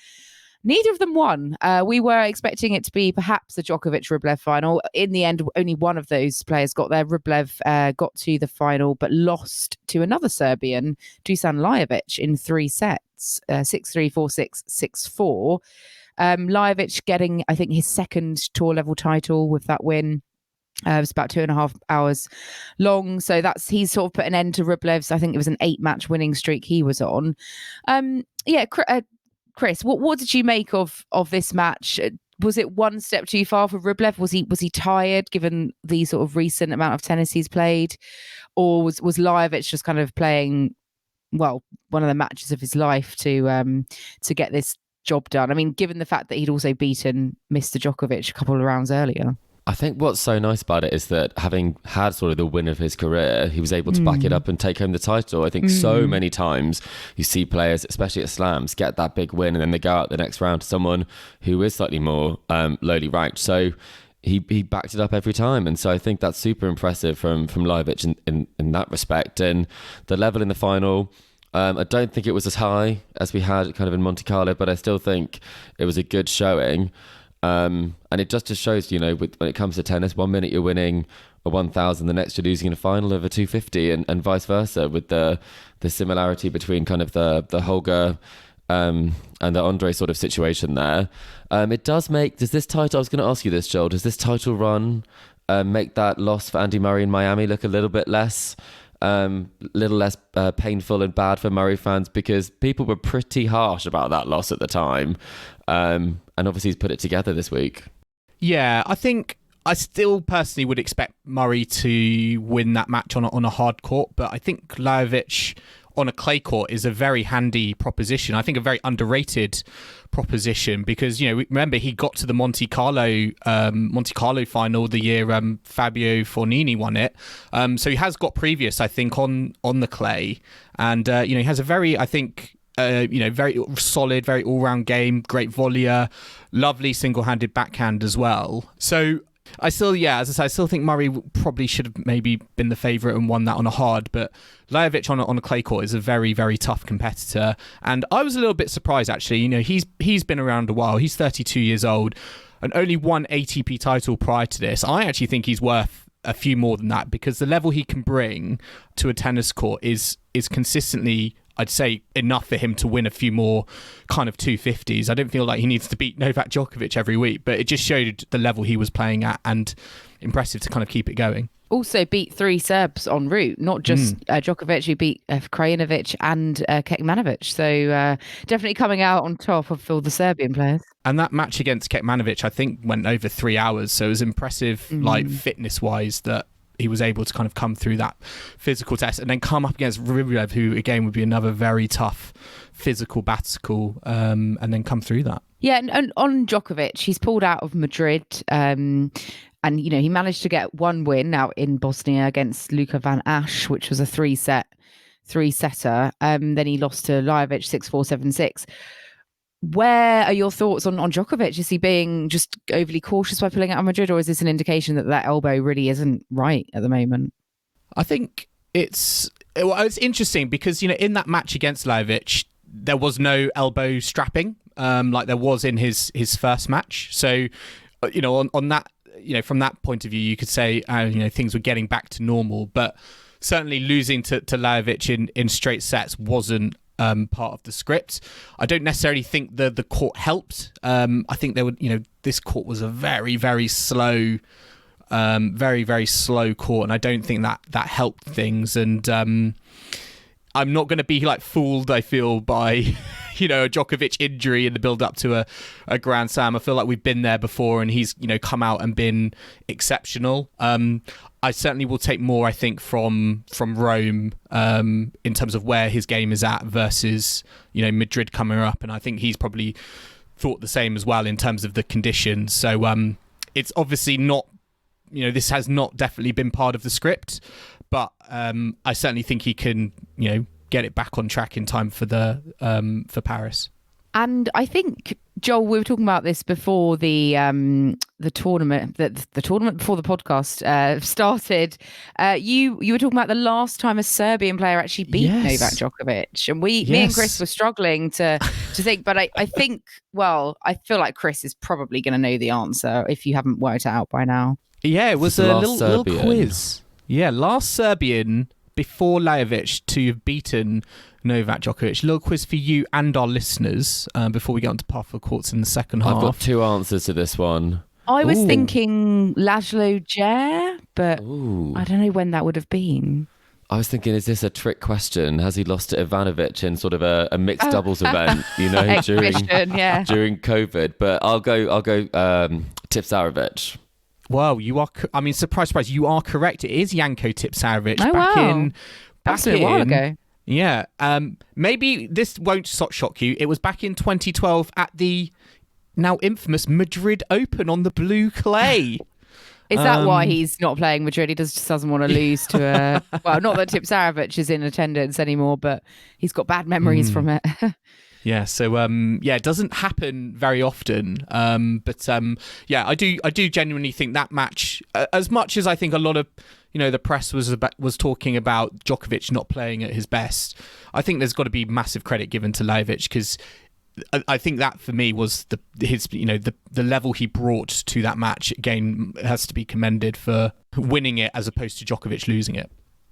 Neither of them won. We were expecting it to be perhaps a Djokovic-Rublev final. In the end, only one of those players got there. Rublev got to the final, but lost to another Serbian, Dusan Lajovic, in 3 sets, 6-3, 4-6, 6-4. Lajovic getting, I think, his second tour-level title with that win. It was about 2.5 hours long. So he's sort of put an end to Rublev's, I think it was an 8-match winning streak he was on. Chris, what did you make of this match? Was it one step too far for Rublev? Was he tired given the sort of recent amount of tennis he's played, or was Lajovic just kind of playing, well, one of the matches of his life to get this job done? I mean, given the fact that he'd also beaten Mr. Djokovic a couple of rounds earlier. I think what's so nice about it is that having had sort of the win of his career, he was able to back it up and take home the title. I think so many times you see players, especially at slams, get that big win and then they go out the next round to someone who is slightly more lowly ranked. So he backed it up every time. And so I think that's super impressive from Lajovic in that respect. And the level in the final, I don't think it was as high as we had kind of in Monte Carlo, but I still think it was a good showing. And it just shows, when it comes to tennis, 1 minute you're winning a 1,000, the next you're losing in a final of a 250, and vice versa, with the similarity between kind of the Holger and the Andrey sort of situation there. Does this title, I was going to ask you this, Joel, does this title run make that loss for Andy Murray in Miami look a little bit less painful and bad for Murray fans, because people were pretty harsh about that loss at the time, and obviously he's put it together this week. Yeah, I think I still personally would expect Murray to win that match on a hard court, but I think Lajovic on a clay court is a very handy proposition. I think a very underrated proposition, because remember he got to the Monte Carlo final the year Fabio Fognini won it. So he has got previous, I think, on the clay, and he has a very, I think, very solid, very all-round game, great volleyer, lovely single-handed backhand as well. So I still, as I say, I still think Murray probably should have maybe been the favourite and won that on a hard, but Lajovic on a clay court is a very, very tough competitor. And I was a little bit surprised, actually. He's been around a while. He's 32 years old and only won ATP title prior to this. I actually think he's worth a few more than that, because the level he can bring to a tennis court is consistently, I'd say, enough for him to win a few more kind of 250s. I don't feel like he needs to beat Novak Djokovic every week, but it just showed the level he was playing at, and impressive to kind of keep it going. Also beat 3 Serbs en route, not just Djokovic, who beat Krajinovic and Kekmanovic. So definitely coming out on top of all the Serbian players. And that match against Kekmanovic, I think, went over 3 hours. So it was impressive, like fitness-wise, that he was able to kind of come through that physical test and then come up against Rublev, who again would be another very tough physical battle, and then come through that. Yeah, and on Djokovic, he's pulled out of Madrid, and he managed to get one win out in Bosnia against Luka van Asch, which was a three-setter. Then he lost to Lajovic 6-4, 7-6. Where are your thoughts on Djokovic? Is he being just overly cautious by pulling out of Madrid, or is this an indication that elbow really isn't right at the moment? I think it's interesting because, in that match against Lajovic, there was no elbow strapping like there was in his first match. So, on that, from that point of view, you could say, things were getting back to normal, but certainly losing to Lajovic in straight sets wasn't part of the script. I don't necessarily think the court helped. I think this court was a very, very slow very, very slow court, and I don't think that helped things. And I'm not going to be like fooled, I feel, by a Djokovic injury in the build up to a Grand Slam. I feel like we've been there before, and he's come out and been exceptional. I certainly will take more, I think, from Rome in terms of where his game is at versus Madrid coming up, and I think he's probably thought the same as well in terms of the conditions. So it's obviously not, this has not definitely been part of the script, but I certainly think he can, get it back on track in time for for Paris. And I think, Joel, we were talking about this before the tournament, the tournament before the podcast started. You were talking about the last time a Serbian player actually beat Novak Djokovic, and me and Chris were struggling to think. But I think, I feel like Chris is probably going to know the answer if you haven't worked it out by now. Yeah, it was a little quiz. Yeah, last Serbian before Lajovic to have beaten Novak Djokovic. A little quiz for you and our listeners before we get on to par for courts in the second half. I've got two answers to this one. I was thinking Laszlo Djere, but I don't know when that would have been. I was thinking, is this a trick question? Has he lost to Ivanovic in sort of a mixed doubles event, during COVID? But I'll go Tipsarevic. Well, you are. I mean, surprise, you are correct. It is Janko Tipsarevic. That's a while ago. Yeah. Maybe this won't shock you. It was back in 2012 at the now infamous Madrid Open on the blue clay. Is that why he's not playing Madrid? He just doesn't want to lose to a... Well, not that Tipsarevic is in attendance anymore, but he's got bad memories from it. Yeah, so it doesn't happen very often. I do genuinely think that match, as much as I think a lot of the press was talking about Djokovic not playing at his best, I think there's got to be massive credit given to Lajovic, because I think that for me was the level he brought to that match. Again, has to be commended for winning it as opposed to Djokovic losing it.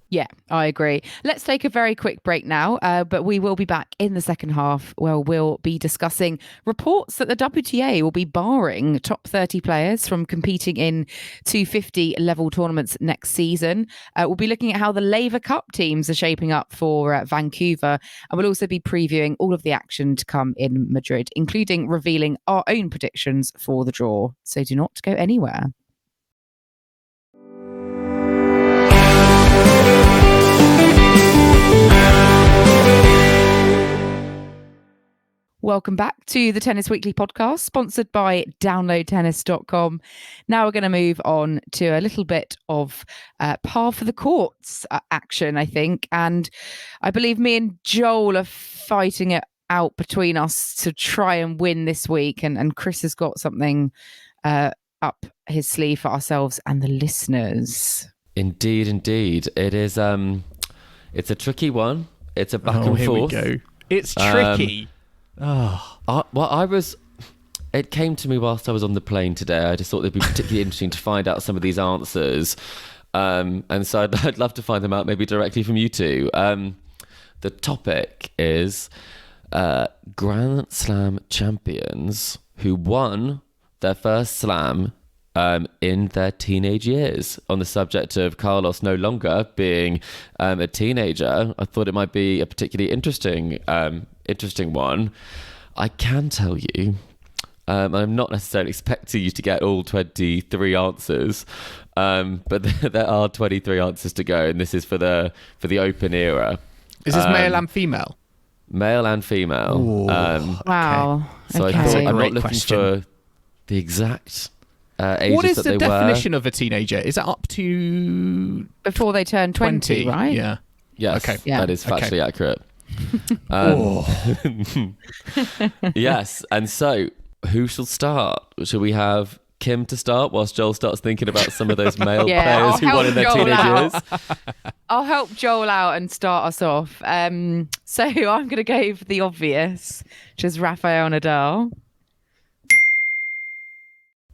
Yeah, I agree. Let's take a very quick break now, but we will be back in the second half where we'll be discussing reports that the WTA will be barring top 30 players from competing in 250 level tournaments next season. We'll be looking at how the Laver Cup teams are shaping up for Vancouver, and we'll also be previewing all of the action to come in Madrid, including revealing our own predictions for the draw. So do not go anywhere. Welcome back to the Tennis Weekly podcast, sponsored by downloadtennis.com. Now we're going to move on to a little bit of par for the courts action, I think. And I believe me and Joel are fighting it out between us to try and win this week. And Chris has got something up his sleeve for ourselves and the listeners. Indeed. It is, it's a tricky one. It's a back and forth. Here we go. It's tricky. It came to me whilst I was on the plane today. I just thought it'd be particularly interesting to find out some of these answers. And so I'd love to find them out maybe directly from you two. The topic is Grand Slam champions who won their first slam in their teenage years. On the subject of Carlos no longer being a teenager, I thought it might be a particularly interesting one. I can tell you, I'm not necessarily expecting you to get all 23 answers, but there are 23 answers to go, and this is for the Open era. Is this male and female? Male and female. Wow. So okay. I thought I'm not Great looking question. for the exact ages what is that the they definition were. of a teenager? Is that up to Before they turn 20, right? Yeah. Yes, Okay. Yeah. that is factually accurate. Yes, and so who shall start? Shall we have Kim to start whilst Joel starts thinking about some of those male players who won in their teenage years? I'll help Joel out and start us off. So I'm going to go for the obvious, which is Rafael Nadal.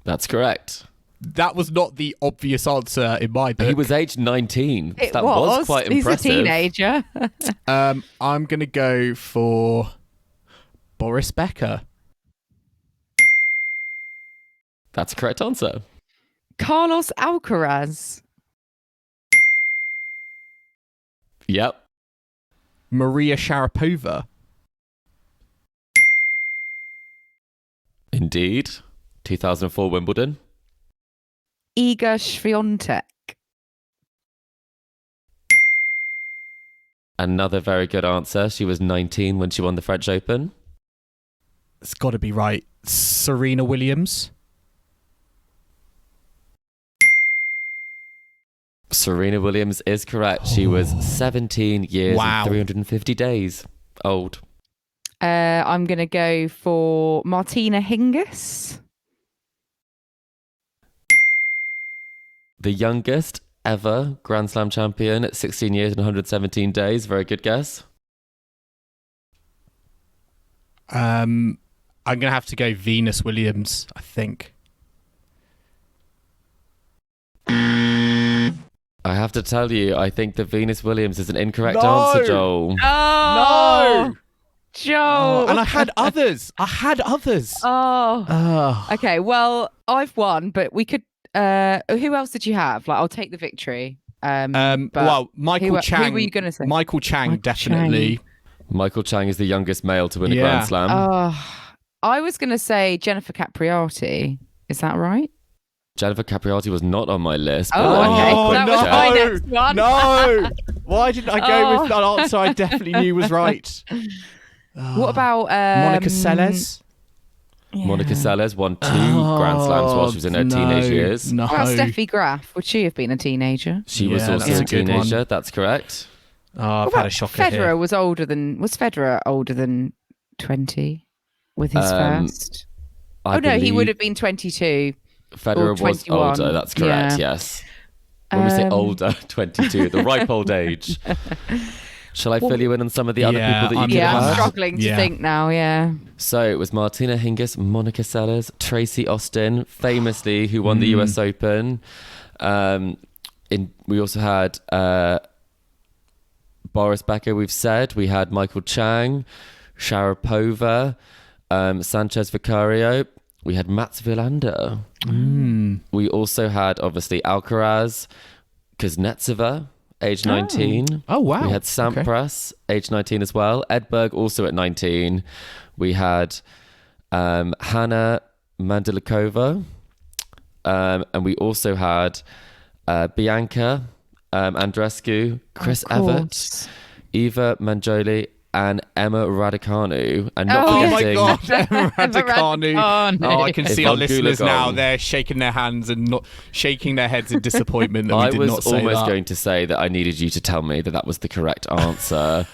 That's correct. That was not the obvious answer in my book. He was aged 19. It That was quite He's impressive. a teenager. I'm going to go for Boris Becker. That's a correct answer. Carlos Alcaraz. Yep. Maria Sharapova. Indeed. 2004 Wimbledon. Iga Swiatek. Another very good answer. She was 19 when she won the French Open. It's got to be right. Serena Williams. Serena Williams is correct. She was 17 years Wow. and 350 days old. I'm going to go for Martina Hingis. The youngest ever Grand Slam champion at 16 years and 117 days. Very good guess. I'm going to have to go Venus Williams, I think. I have to tell you, I think that Venus Williams is an incorrect No! answer, Joel. Oh, Joe. And I had others. Oh. Okay, well, I've won, but we could... who else did you have? Like, I'll take the victory. But well, Michael Chang. Who were you going to say? Michael Chang, Michael definitely. Michael Chang is the youngest male to win a Yeah. Grand Slam. Oh, I was going to say Jennifer Capriati. Is that right? Jennifer Capriati was not on my list. But Oh, let me have a okay. quick That was check. my next one. No. Why didn't I go with that answer I definitely knew was right? What about Monica Seles? yeah. Monica Seles won 2 Grand Slams while she was in her teenage years. No. What about Steffi Graf? Would she have been a teenager? She was Yeah, also that's a a good one. teenager. That's correct. Oh, I've What had about a shocker Federer here. was Federer older than 20 with his first? I No, he believe would have been 22. Federer or was 21. older. That's correct. Yeah. Yes. When we say older, 22, the ripe old age. Shall I fill you in on some of the other Yeah, people that you could Yeah, have I'm had? struggling to think now, yeah. So it was Martina Hingis, Monica Seles, Tracy Austin, famously, who won the US Open. We also had Boris Becker, we've said. We had Michael Chang, Sharapova, Sanchez Vicario. We had Mats Wilander. We also had, obviously, Alcaraz, Kuznetsova, age 19. Oh, wow. We had Sampras, age 19 as well. Edberg, also at 19. We had Hanna Mandilikova. And we also had Bianca Andreescu, Chris Evert, Eva Manjoli, and Emma Raducanu. And not Oh my forgetting... God, Emma Raducanu. Raducanu. Oh, I can see our Yvonne listeners Goolagong. now. They're shaking their hands and not shaking their heads in disappointment that we I did was not say almost that. going to say that I needed you to tell me that that was the correct answer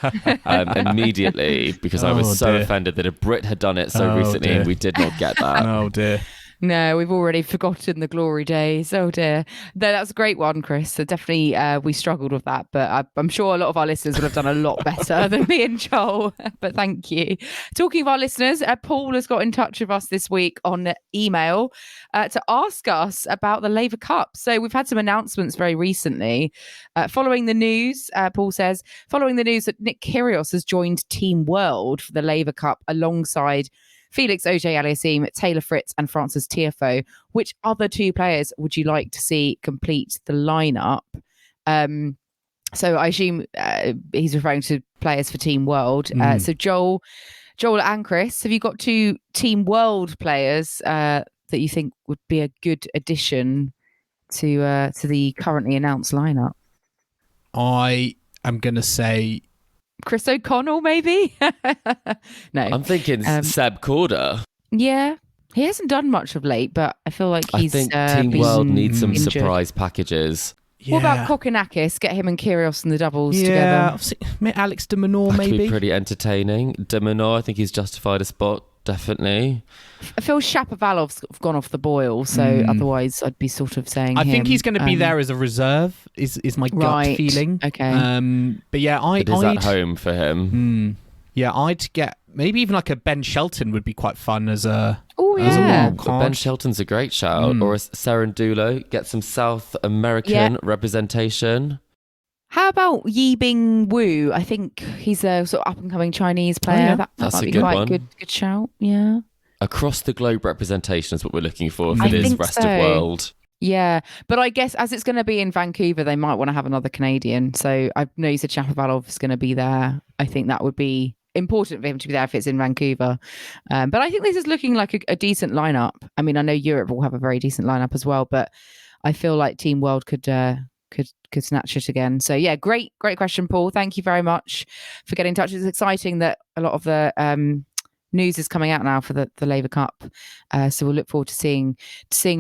immediately, because I was Oh, so dear. offended that a Brit had done it so Oh, recently dear. and we did not get that. Oh dear. No, we've already forgotten the glory days. Oh dear. No, that's a great one, Chris. So definitely we struggled with that, but I'm sure a lot of our listeners would have done a lot better than me and Joel. But thank you. Talking of our listeners, Paul has got in touch with us this week on email to ask us about the Laver Cup. So we've had some announcements very recently. Following the news, Paul says, following the news that Nick Kyrgios has joined Team World for the Laver Cup alongside Felix Auger-Aliassime, Taylor Fritz and Francis Tiafoe. Which other 2 players would you like to see complete the lineup? So I assume he's referring to players for Team World. So Joel and Chris, have you got 2 Team World players that you think would be a good addition to the currently announced lineup? I am going to say Chris O'Connell, maybe? No. I'm thinking Seb Corda. Yeah. He hasn't done much of late, but I feel like he's I think Team been World needs some injured. surprise packages. What about Kokkinakis? Get him and Kyrgios in the doubles Yeah, together. I've seen Alex de Minaur, That could be maybe. pretty entertaining. De Minaur, I think he's justified a spot, definitely. I feel Shapovalov's gone off the boil, so otherwise I'd be sort of saying I think him. he's going to be there as a reserve. Is my gut Right, feeling? okay. But yeah, It is at home for him. Yeah, I'd get maybe even like a Ben Shelton would be quite fun as a. Oh as a yeah. wild But card. Ben Shelton's a great shout. Or a Serendulo, get some South American Yeah. representation. How about Yibing Wu? I think he's a sort of up and coming Chinese player. yeah. That That's might a be good quite one. good shout. Yeah. Across the globe representation is what we're looking for I this think rest so. of world. Yeah, but I guess as it's going to be in Vancouver, they might want to have another Canadian. So I know you said Shapovalov is going to be there. I think that would be important for him to be there if it's in Vancouver. But I think this is looking like a decent lineup. I mean, I know Europe will have a very decent lineup as well, but I feel like Team World could snatch it again. So yeah, great question, Paul. Thank you very much for getting in touch. It's exciting that a lot of the news is coming out now for the Laver Cup, so we'll look forward to seeing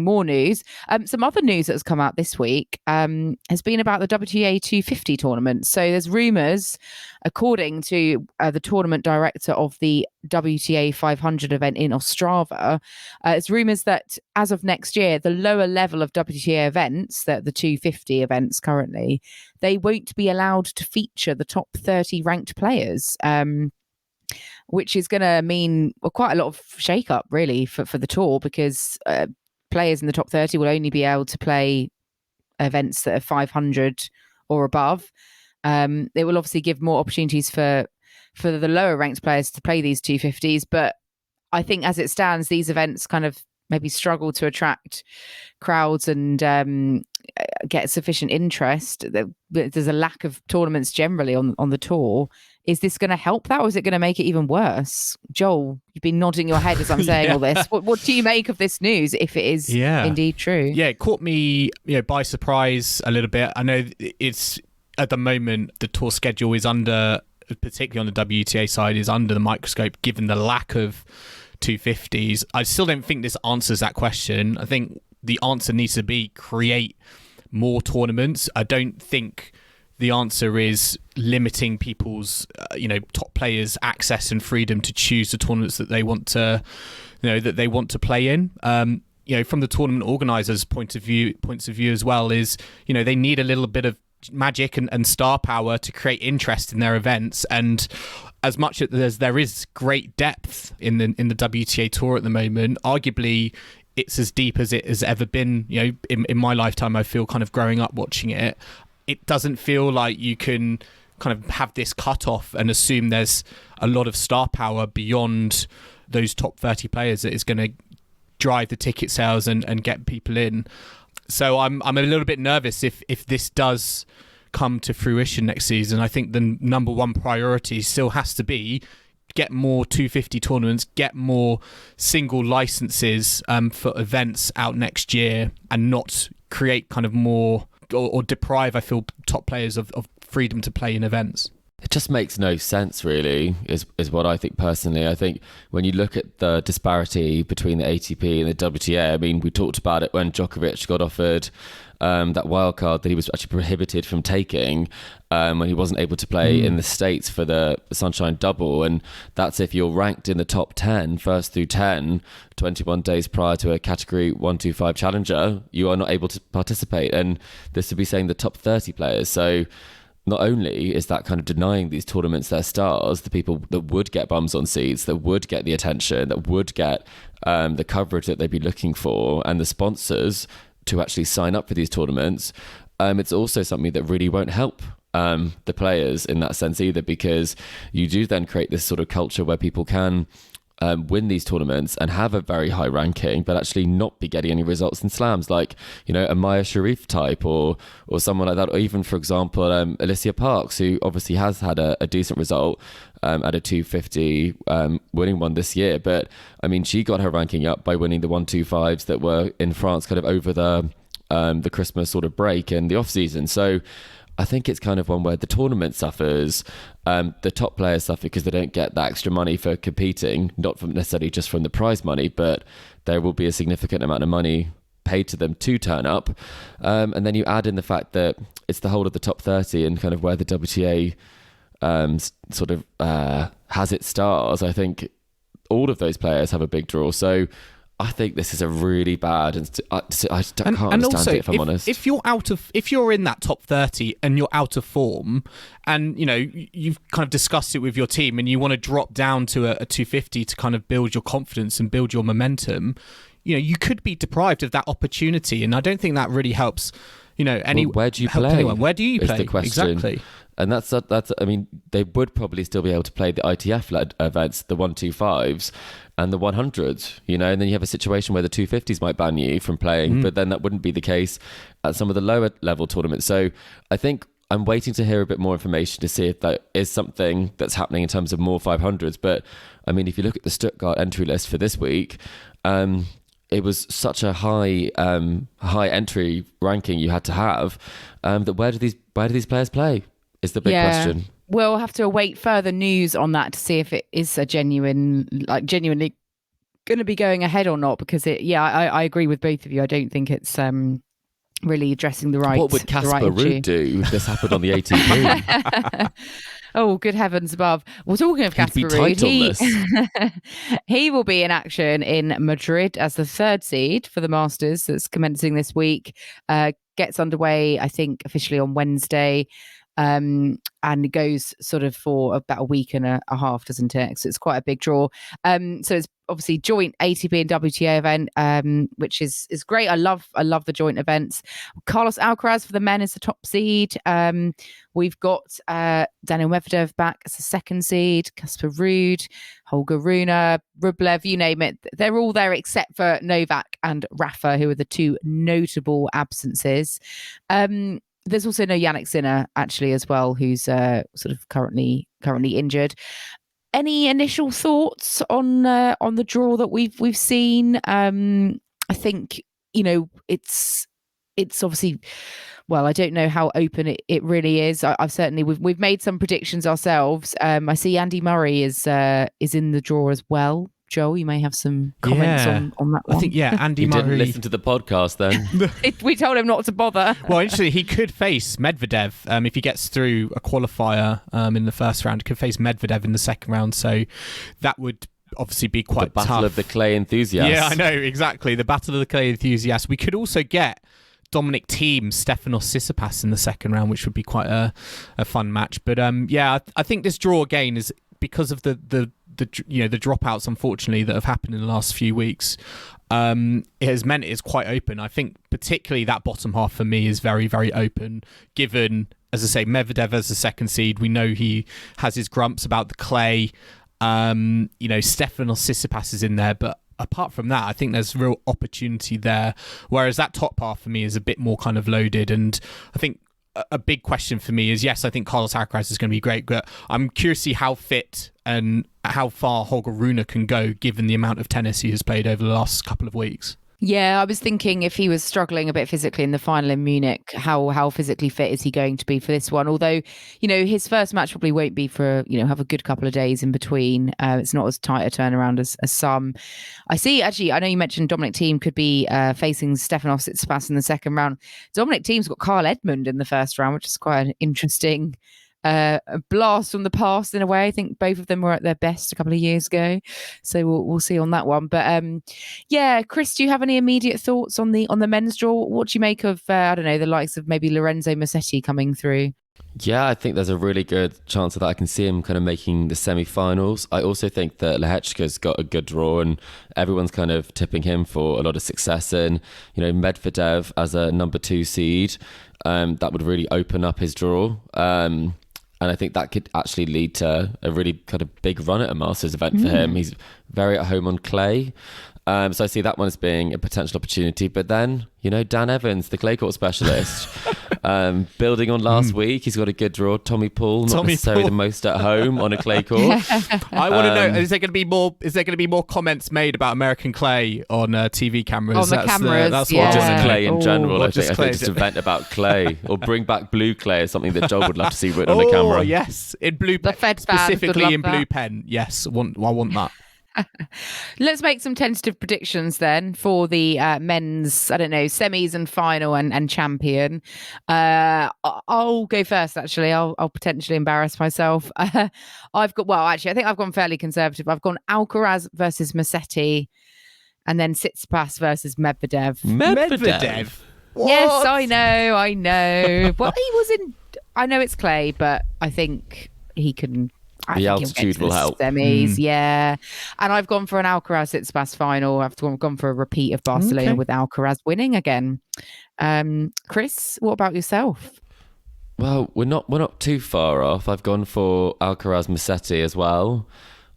more news. Some other news that has come out this week has been about the WTA 250 tournament. So there's rumours, according to the tournament director of the WTA 500 event in Ostrava, it's rumours that as of next year, the lower level of WTA events, the 250 events currently, they won't be allowed to feature the top 30 ranked players. Which is going to mean quite a lot of shake-up, really, for the tour, because players in the top 30 will only be able to play events that are 500 or above. It will obviously give more opportunities for the lower-ranked players to play these 250s, but I think as it stands, these events kind of maybe struggle to attract crowds and get sufficient interest. There's a lack of tournaments generally on the tour. Is this going to help that, or is it going to make it even worse? Joel, you've been nodding your head as I'm saying all this. What do you make of this news, if it is indeed true? Yeah, it caught me by surprise a little bit. I know it's at the moment the tour schedule is under, particularly on the WTA side, is under the microscope given the lack of 250s. I still don't think this answers that question. I think the answer needs to be create more tournaments. I don't think the answer is limiting people's, top players' access and freedom to choose the tournaments that they want to, that they want to play in. From the tournament organisers' points of view as well, is they need a little bit of magic and star power to create interest in their events. And as much as there is great depth in the WTA tour at the moment, arguably it's as deep as it has ever been. In my lifetime, I feel kind of growing up watching it. It doesn't feel like you can kind of have this cutoff and assume there's a lot of star power beyond those top 30 players that is going to drive the ticket sales and get people in. So I'm a little bit nervous if this does come to fruition next season. I think the number one priority still has to be get more 250 tournaments, get more single licenses for events out next year, and not create kind of more or deprive, I feel, top players of freedom to play in events. It just makes no sense, really, is what I think personally. I think when you look at the disparity between the ATP and the WTA, I mean, we talked about it when Djokovic got offered that wild card that he was actually prohibited from taking when he wasn't able to play in the States for the Sunshine Double. And that's if you're ranked in the top 10, first through 10, 21 days prior to a category 125 challenger, you are not able to participate. And this would be saying the top 30 players. So not only is that kind of denying these tournaments their stars, the people that would get bums on seats, that would get the attention, that would get the coverage that they'd be looking for, and the sponsors to actually sign up for these tournaments, it's also something that really won't help the players in that sense either, because you do then create this sort of culture where people can win these tournaments and have a very high ranking, but actually not be getting any results in slams, like a Maya Sharif type or someone like that, or even, for example, Alicia Parks, who obviously has had a decent result at a 250, winning one this year. But I mean, she got her ranking up by winning the 125s that were in France kind of over the Christmas sort of break and the off season. So I think it's kind of one where the tournament suffers, the top players suffer because they don't get that extra money for competing, not from necessarily just from the prize money, but there will be a significant amount of money paid to them to turn up. And then you add in the fact that it's the whole of the top 30 and kind of where the WTA sort of has its stars. I think all of those players have a big draw. So I think this is a really bad, and I can't understand also, it, if I'm honest. If you're in that top 30 and you're out of form, and you've kind of discussed it with your team, and you want to drop down to a 250 to kind of build your confidence and build your momentum, you could be deprived of that opportunity, and I don't think that really helps where do you help play? anyone. Where do you play? Is the question. Exactly. And that's. I mean, they would probably still be able to play the ITF-led events, the 125s and the 100s, and then you have a situation where the 250s might ban you from playing, but then that wouldn't be the case at some of the lower level tournaments. So I think I'm waiting to hear a bit more information to see if that is something that's happening in terms of more 500s. But I mean, if you look at the Stuttgart entry list for this week, it was such a high entry ranking you had to have, that where do these players play is the big question. We'll have to await further news on that to see if it is genuinely going to be going ahead or not. Because I agree with both of you. I don't think it's really addressing the right. What would Casper Ruud do if this happened on the ATP? Oh, good heavens above. Well, talking of Casper Ruud, he will be in action in Madrid as the third seed for the Masters that's commencing this week. Gets underway, I think, officially on Wednesday. And it goes sort of for about a week and a half, doesn't it? So it's quite a big draw. So it's obviously joint ATP and WTA event, which is great. I love the joint events. Carlos Alcaraz for the men is the top seed. We've got Daniil Medvedev back as the second seed. Casper Ruud, Holger Rune, Rublev, you name it. They're all there except for Novak and Rafa, who are the two notable absences. There's also no Yannick Sinner actually as well, who's sort of currently injured. Any initial thoughts on the draw that we've seen? I think it's obviously, well, I don't know how open it really is. I've certainly we've made some predictions ourselves. I see Andy Murray is in the draw as well. Joel, you may have some comments on that one. I think, Andy Murray. Didn't listen to the podcast then. We told him not to bother. Well, interestingly, he could face Medvedev if he gets through a qualifier in the first round. He could face Medvedev in the second round, so that would obviously be quite tough. The battle of the clay enthusiasts. Yeah, I know, exactly. The battle of the clay enthusiasts. We could also get Dominic Thiem, Stefanos Tsitsipas in the second round, which would be quite a fun match. But I think this draw again is because of the dropouts, unfortunately, that have happened in the last few weeks. It has meant it's quite open. I think particularly that bottom half for me is very, very open, given, as I say, Medvedev as the second seed. We know he has his grumps about the clay. Stefanos Tsitsipas is in there, but apart from that, I think there's real opportunity there. Whereas that top half for me is a bit more kind of loaded. And I think a big question for me is, yes, I think Carlos Alcaraz is going to be great, but I'm curious to see how fit and how far Holger Rune can go given the amount of tennis he has played over the last couple of weeks. Yeah, I was thinking if he was struggling a bit physically in the final in Munich, how physically fit is he going to be for this one? Although, his first match probably won't be for, have a good couple of days in between. It's not as tight a turnaround as some. I see, actually, I know you mentioned Dominic Thiem could be facing Stefanos Tsitsipas in the second round. Dominic Thiem's got Carl Edmund in the first round, which is quite an interesting a blast from the past in a way. I think both of them were at their best a couple of years ago, so we'll see on that one. But Chris, do you have any immediate thoughts on the men's draw? What do you make of the likes of maybe Lorenzo Musetti coming through? Yeah, I think there's a really good chance that I can see him kind of making the semi-finals. I also think that Lehechka's got a good draw and everyone's kind of tipping him for a lot of success in, Medvedev as a number 2 seed. That would really open up his draw. And I think that could actually lead to a really kind of big run at a Masters event for him. He's very at home on clay. So I see that one as being a potential opportunity. But then, Dan Evans, the clay court specialist, building on last week, he's got a good draw. Tommy Paul, not necessarily the most at home on a clay court. I want to know: is there going to be more comments made about American clay on TV cameras? On the cameras, that's what just clay in general. I think clay. just an event about clay, or bring back blue clay is something that Joel would love to see written on the camera. Oh yes, in blue pen, specifically in blue pen. Yes, I want that. Let's make some tentative predictions then for the men's, semis and final and champion. I'll go first, actually. I'll potentially embarrass myself. I think I've gone fairly conservative. I've gone Alcaraz versus Musetti and then Tsitsipas versus Medvedev. Medvedev? What? Yes, I know. Well, he was in, I know it's clay, but I think he can think he'll get altitude to will the help. semis, yeah. And I've gone for an Alcaraz Tsitsipas final. I've gone for a repeat of Barcelona with Alcaraz winning again. Chris, what about yourself? Well, we're not too far off. I've gone for Alcaraz Musetti as well.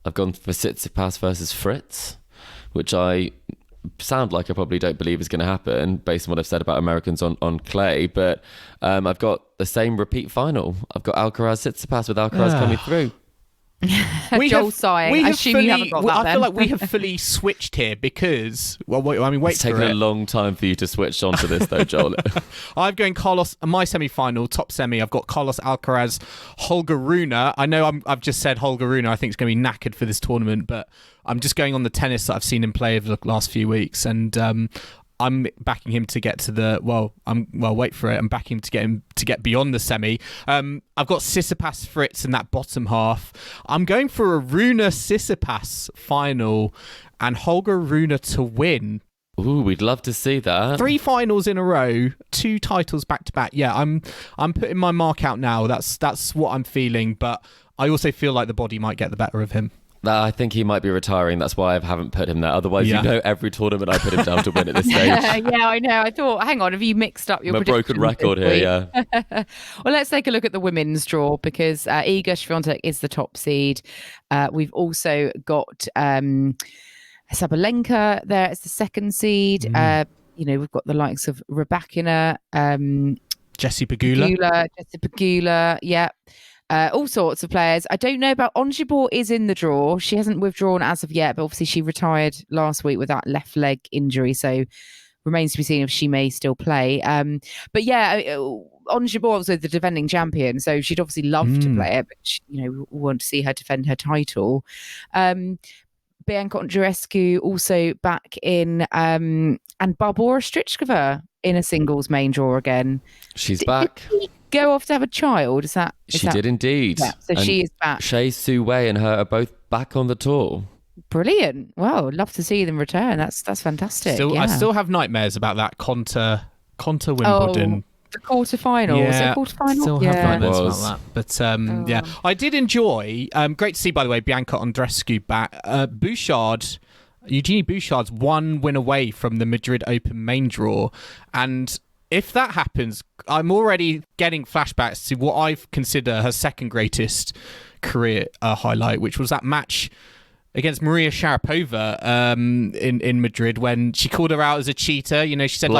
I've gone for Tsitsipas versus Fritz, which I sound like I probably don't believe is going to happen based on what I've said about Americans on clay. But I've got the same repeat final. I've got Alcaraz Tsitsipas with Alcaraz coming through. Joel's sighing. I assume you haven't got that I then. feel like we have fully switched here because, wait It's taken for a it. long time for you to switch onto this though, Joel. I'm going Carlos, my semi-final, top semi. I've got Carlos Alcaraz, Holger Rune. I know I've just said Holger Rune. I think it's going to be knackered for this tournament, but I'm just going on the tennis that I've seen him play over the last few weeks, and I'm backing him to get to wait for it. I'm backing him to get beyond the semi. I've got Tsitsipas Fritz in that bottom half. I'm going for a Rune Tsitsipas final and Holger Rune to win. Ooh, we'd love to see that. 3 finals in a row, 2 titles back to back. Yeah, I'm putting my mark out now. That's what I'm feeling, but I also feel like the body might get the better of him. I think he might be retiring. That's why I haven't put him there. Otherwise, every tournament I put him down to win at this stage. Yeah, I know. I thought, hang on, have you mixed up your My broken record here, yeah. Well, let's take a look at the women's draw because Iga Swiatek is the top seed. We've also got Sabalenka there as the second seed. We've got the likes of Rublev, Jessie Pegula. Yeah. All sorts of players. I don't know about Onjibor is in the draw. She hasn't withdrawn as of yet, but obviously she retired last week with that left leg injury. So remains to be seen if she may still play. But yeah, Onjibor was the defending champion, so she'd obviously love to play it, but we want to see her defend her title. Bianca Andreescu also back in, and Barbora Strichkova in a singles main draw again. She's back. Did she go off to have a child? She did indeed. Yeah, so she is back. Shea Su Wei and her are both back on the tour. Brilliant. Well, love to see them return. That's fantastic. I still have nightmares about that Conta Wimbledon. The quarterfinal. Yeah, Is it quarterfinal? still have nightmares about Was. that. But yeah, I did enjoy. Great to see, by the way, Bianca Andreescu back. Eugenie Bouchard's 1 win away from the Madrid Open main draw, and if that happens, I'm already getting flashbacks to what I consider her second greatest career highlight, which was that match against Maria Sharapova in Madrid when she called her out as a cheater. She said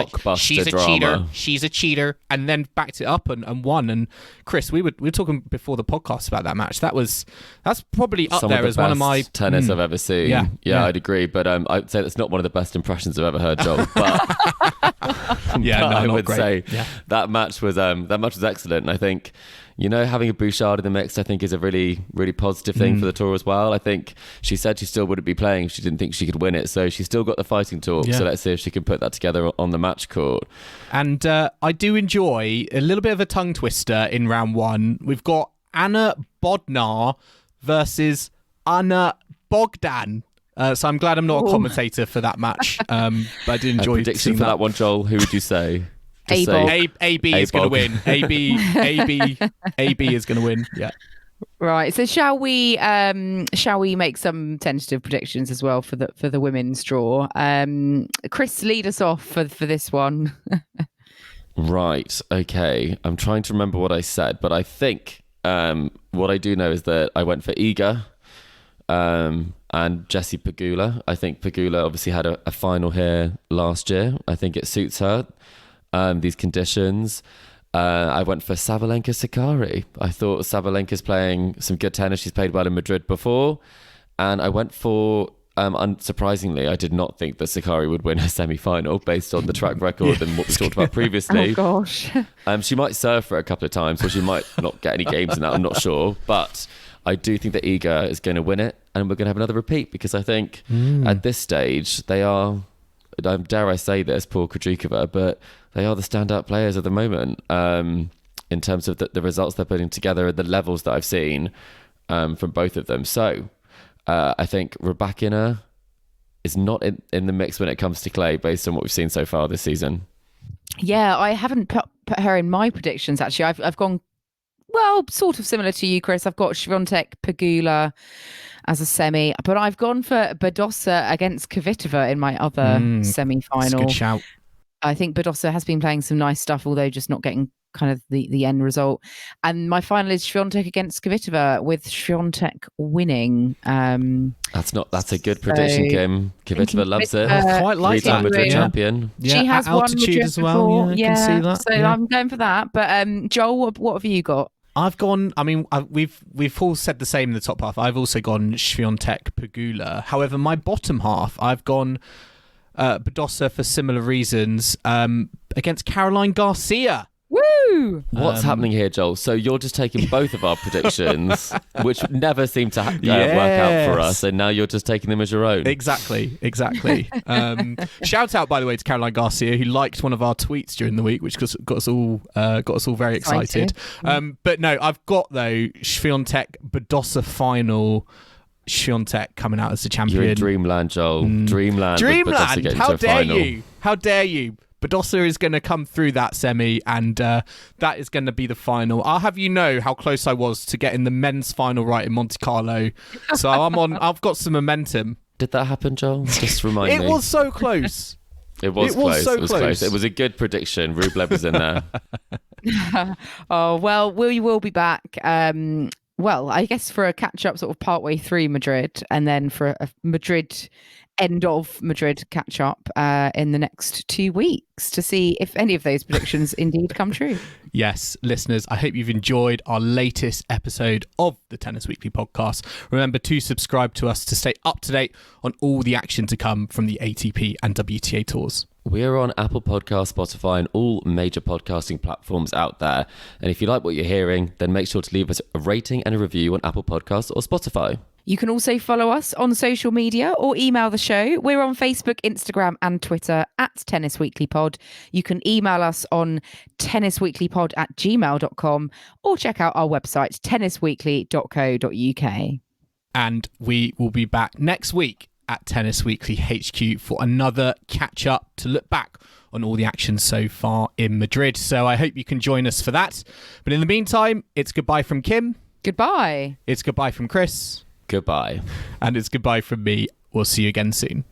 she's a cheater, and then backed it up and won. And Chris, we were talking before the podcast about that match. That's probably up there as one of my tennis I've ever seen. Yeah, I'd agree, but I'd say that's not one of the best impressions I've ever heard, Joel. But I would say that match was excellent. And I think having a Bouchard in the mix, I think, is a really, really positive thing for the tour as well. I think she said she still wouldn't be playing if she didn't think she could win it. So she's still got the fighting talk. Yeah. So let's see if she can put that together on the match court. And I do enjoy a little bit of a tongue twister in round 1. We've got Anna Bodnar versus Anna Bogdan. So I'm glad I'm not a commentator for that match. But I did enjoy prediction for that one, Joel. Who would you say? AB is going to win. AB is going to win. Yeah. Right. So shall we make some tentative predictions as well for the women's draw? Chris, lead us off for this one. Right. Okay. I'm trying to remember what I said, but I think what I do know is that I went for Iga and Jessie Pegula. I think Pegula obviously had a final here last year. I think it suits her. These conditions. I went for Sabalenka Sakkari. I thought Sabalenka's playing some good tennis. She's played well in Madrid before. And I went for, unsurprisingly, I did not think that Sakkari would win her semi-final based on the track record and what we talked about previously. Oh, gosh. She might serve for a couple of times, or she might not get any games in that. I'm not sure. But I do think that Iga is going to win it. And we're going to have another repeat because I think at this stage, they are, dare I say this, poor Krejcikova, but they are the standout players at the moment in terms of the results they're putting together and the levels that I've seen from both of them. So I think Rublev is not in the mix when it comes to clay based on what we've seen so far this season. Yeah, I haven't put her in my predictions, actually. I've gone well, sort of similar to you, Chris. I've got Swiatek, Pegula as a semi, but I've gone for Badosa against Kvitova in my other semi-final. That's a good shout. I think Badosa has been playing some nice stuff, although just not getting kind of the end result. And my final is Swiatek against Kvitova, with Swiatek winning. That's a good prediction, Kim. Kvitova loves it. I quite like Three-time that. Madrid champion. Yeah, She has at won altitude Madrid as well. before. Yeah, I can see that. So I'm going for that. But Joel, what have you got? I've gone. I mean, we've all said the same in the top half. I've also gone Swiatek, Pegula. However, my bottom half, I've gone Badosa for similar reasons against Caroline Garcia. Woo! What's happening here, Joel? So you're just taking both of our predictions, which never seem to work out for us, and now you're just taking them as your own. Exactly. Shout out, by the way, to Caroline Garcia, who liked one of our tweets during the week, which got us all very excited. But no, I've got though Swiatek Badosa final. Swiatek coming out as the champion. You're in dreamland, Joel. Dreamland. How dare you? How dare you? Badosa is going to come through that semi, and that is going to be the final. I'll have you know how close I was to getting the men's final right in Monte Carlo. So I've got some momentum. Did that happen, Joel? Just remind me. It was so close. It was close. So it was close. It was a good prediction. Rublev was in there. Oh, well, we will be back. Well, I guess for a catch-up sort of partway through Madrid, and then for a end of Madrid catch-up in the next 2 weeks to see if any of those predictions indeed come true. Yes, listeners, I hope you've enjoyed our latest episode of the Tennis Weekly podcast. Remember to subscribe to us to stay up to date on all the action to come from the ATP and WTA tours. We're on Apple Podcasts, Spotify, and all major podcasting platforms out there. And if you like what you're hearing, then make sure to leave us a rating and a review on Apple Podcasts or Spotify. You can also follow us on social media or email the show. We're on Facebook, Instagram and Twitter at Tennis Weekly Pod. You can email us on tennisweeklypod@gmail.com or check out our website, tennisweekly.co.uk. And we will be back next week at Tennis Weekly HQ for another catch-up to look back on all the action so far in Madrid. So I hope you can join us for that. But in the meantime, it's goodbye from Kim. Goodbye. It's goodbye from Chris. Goodbye. And it's goodbye from me. We'll see you again soon.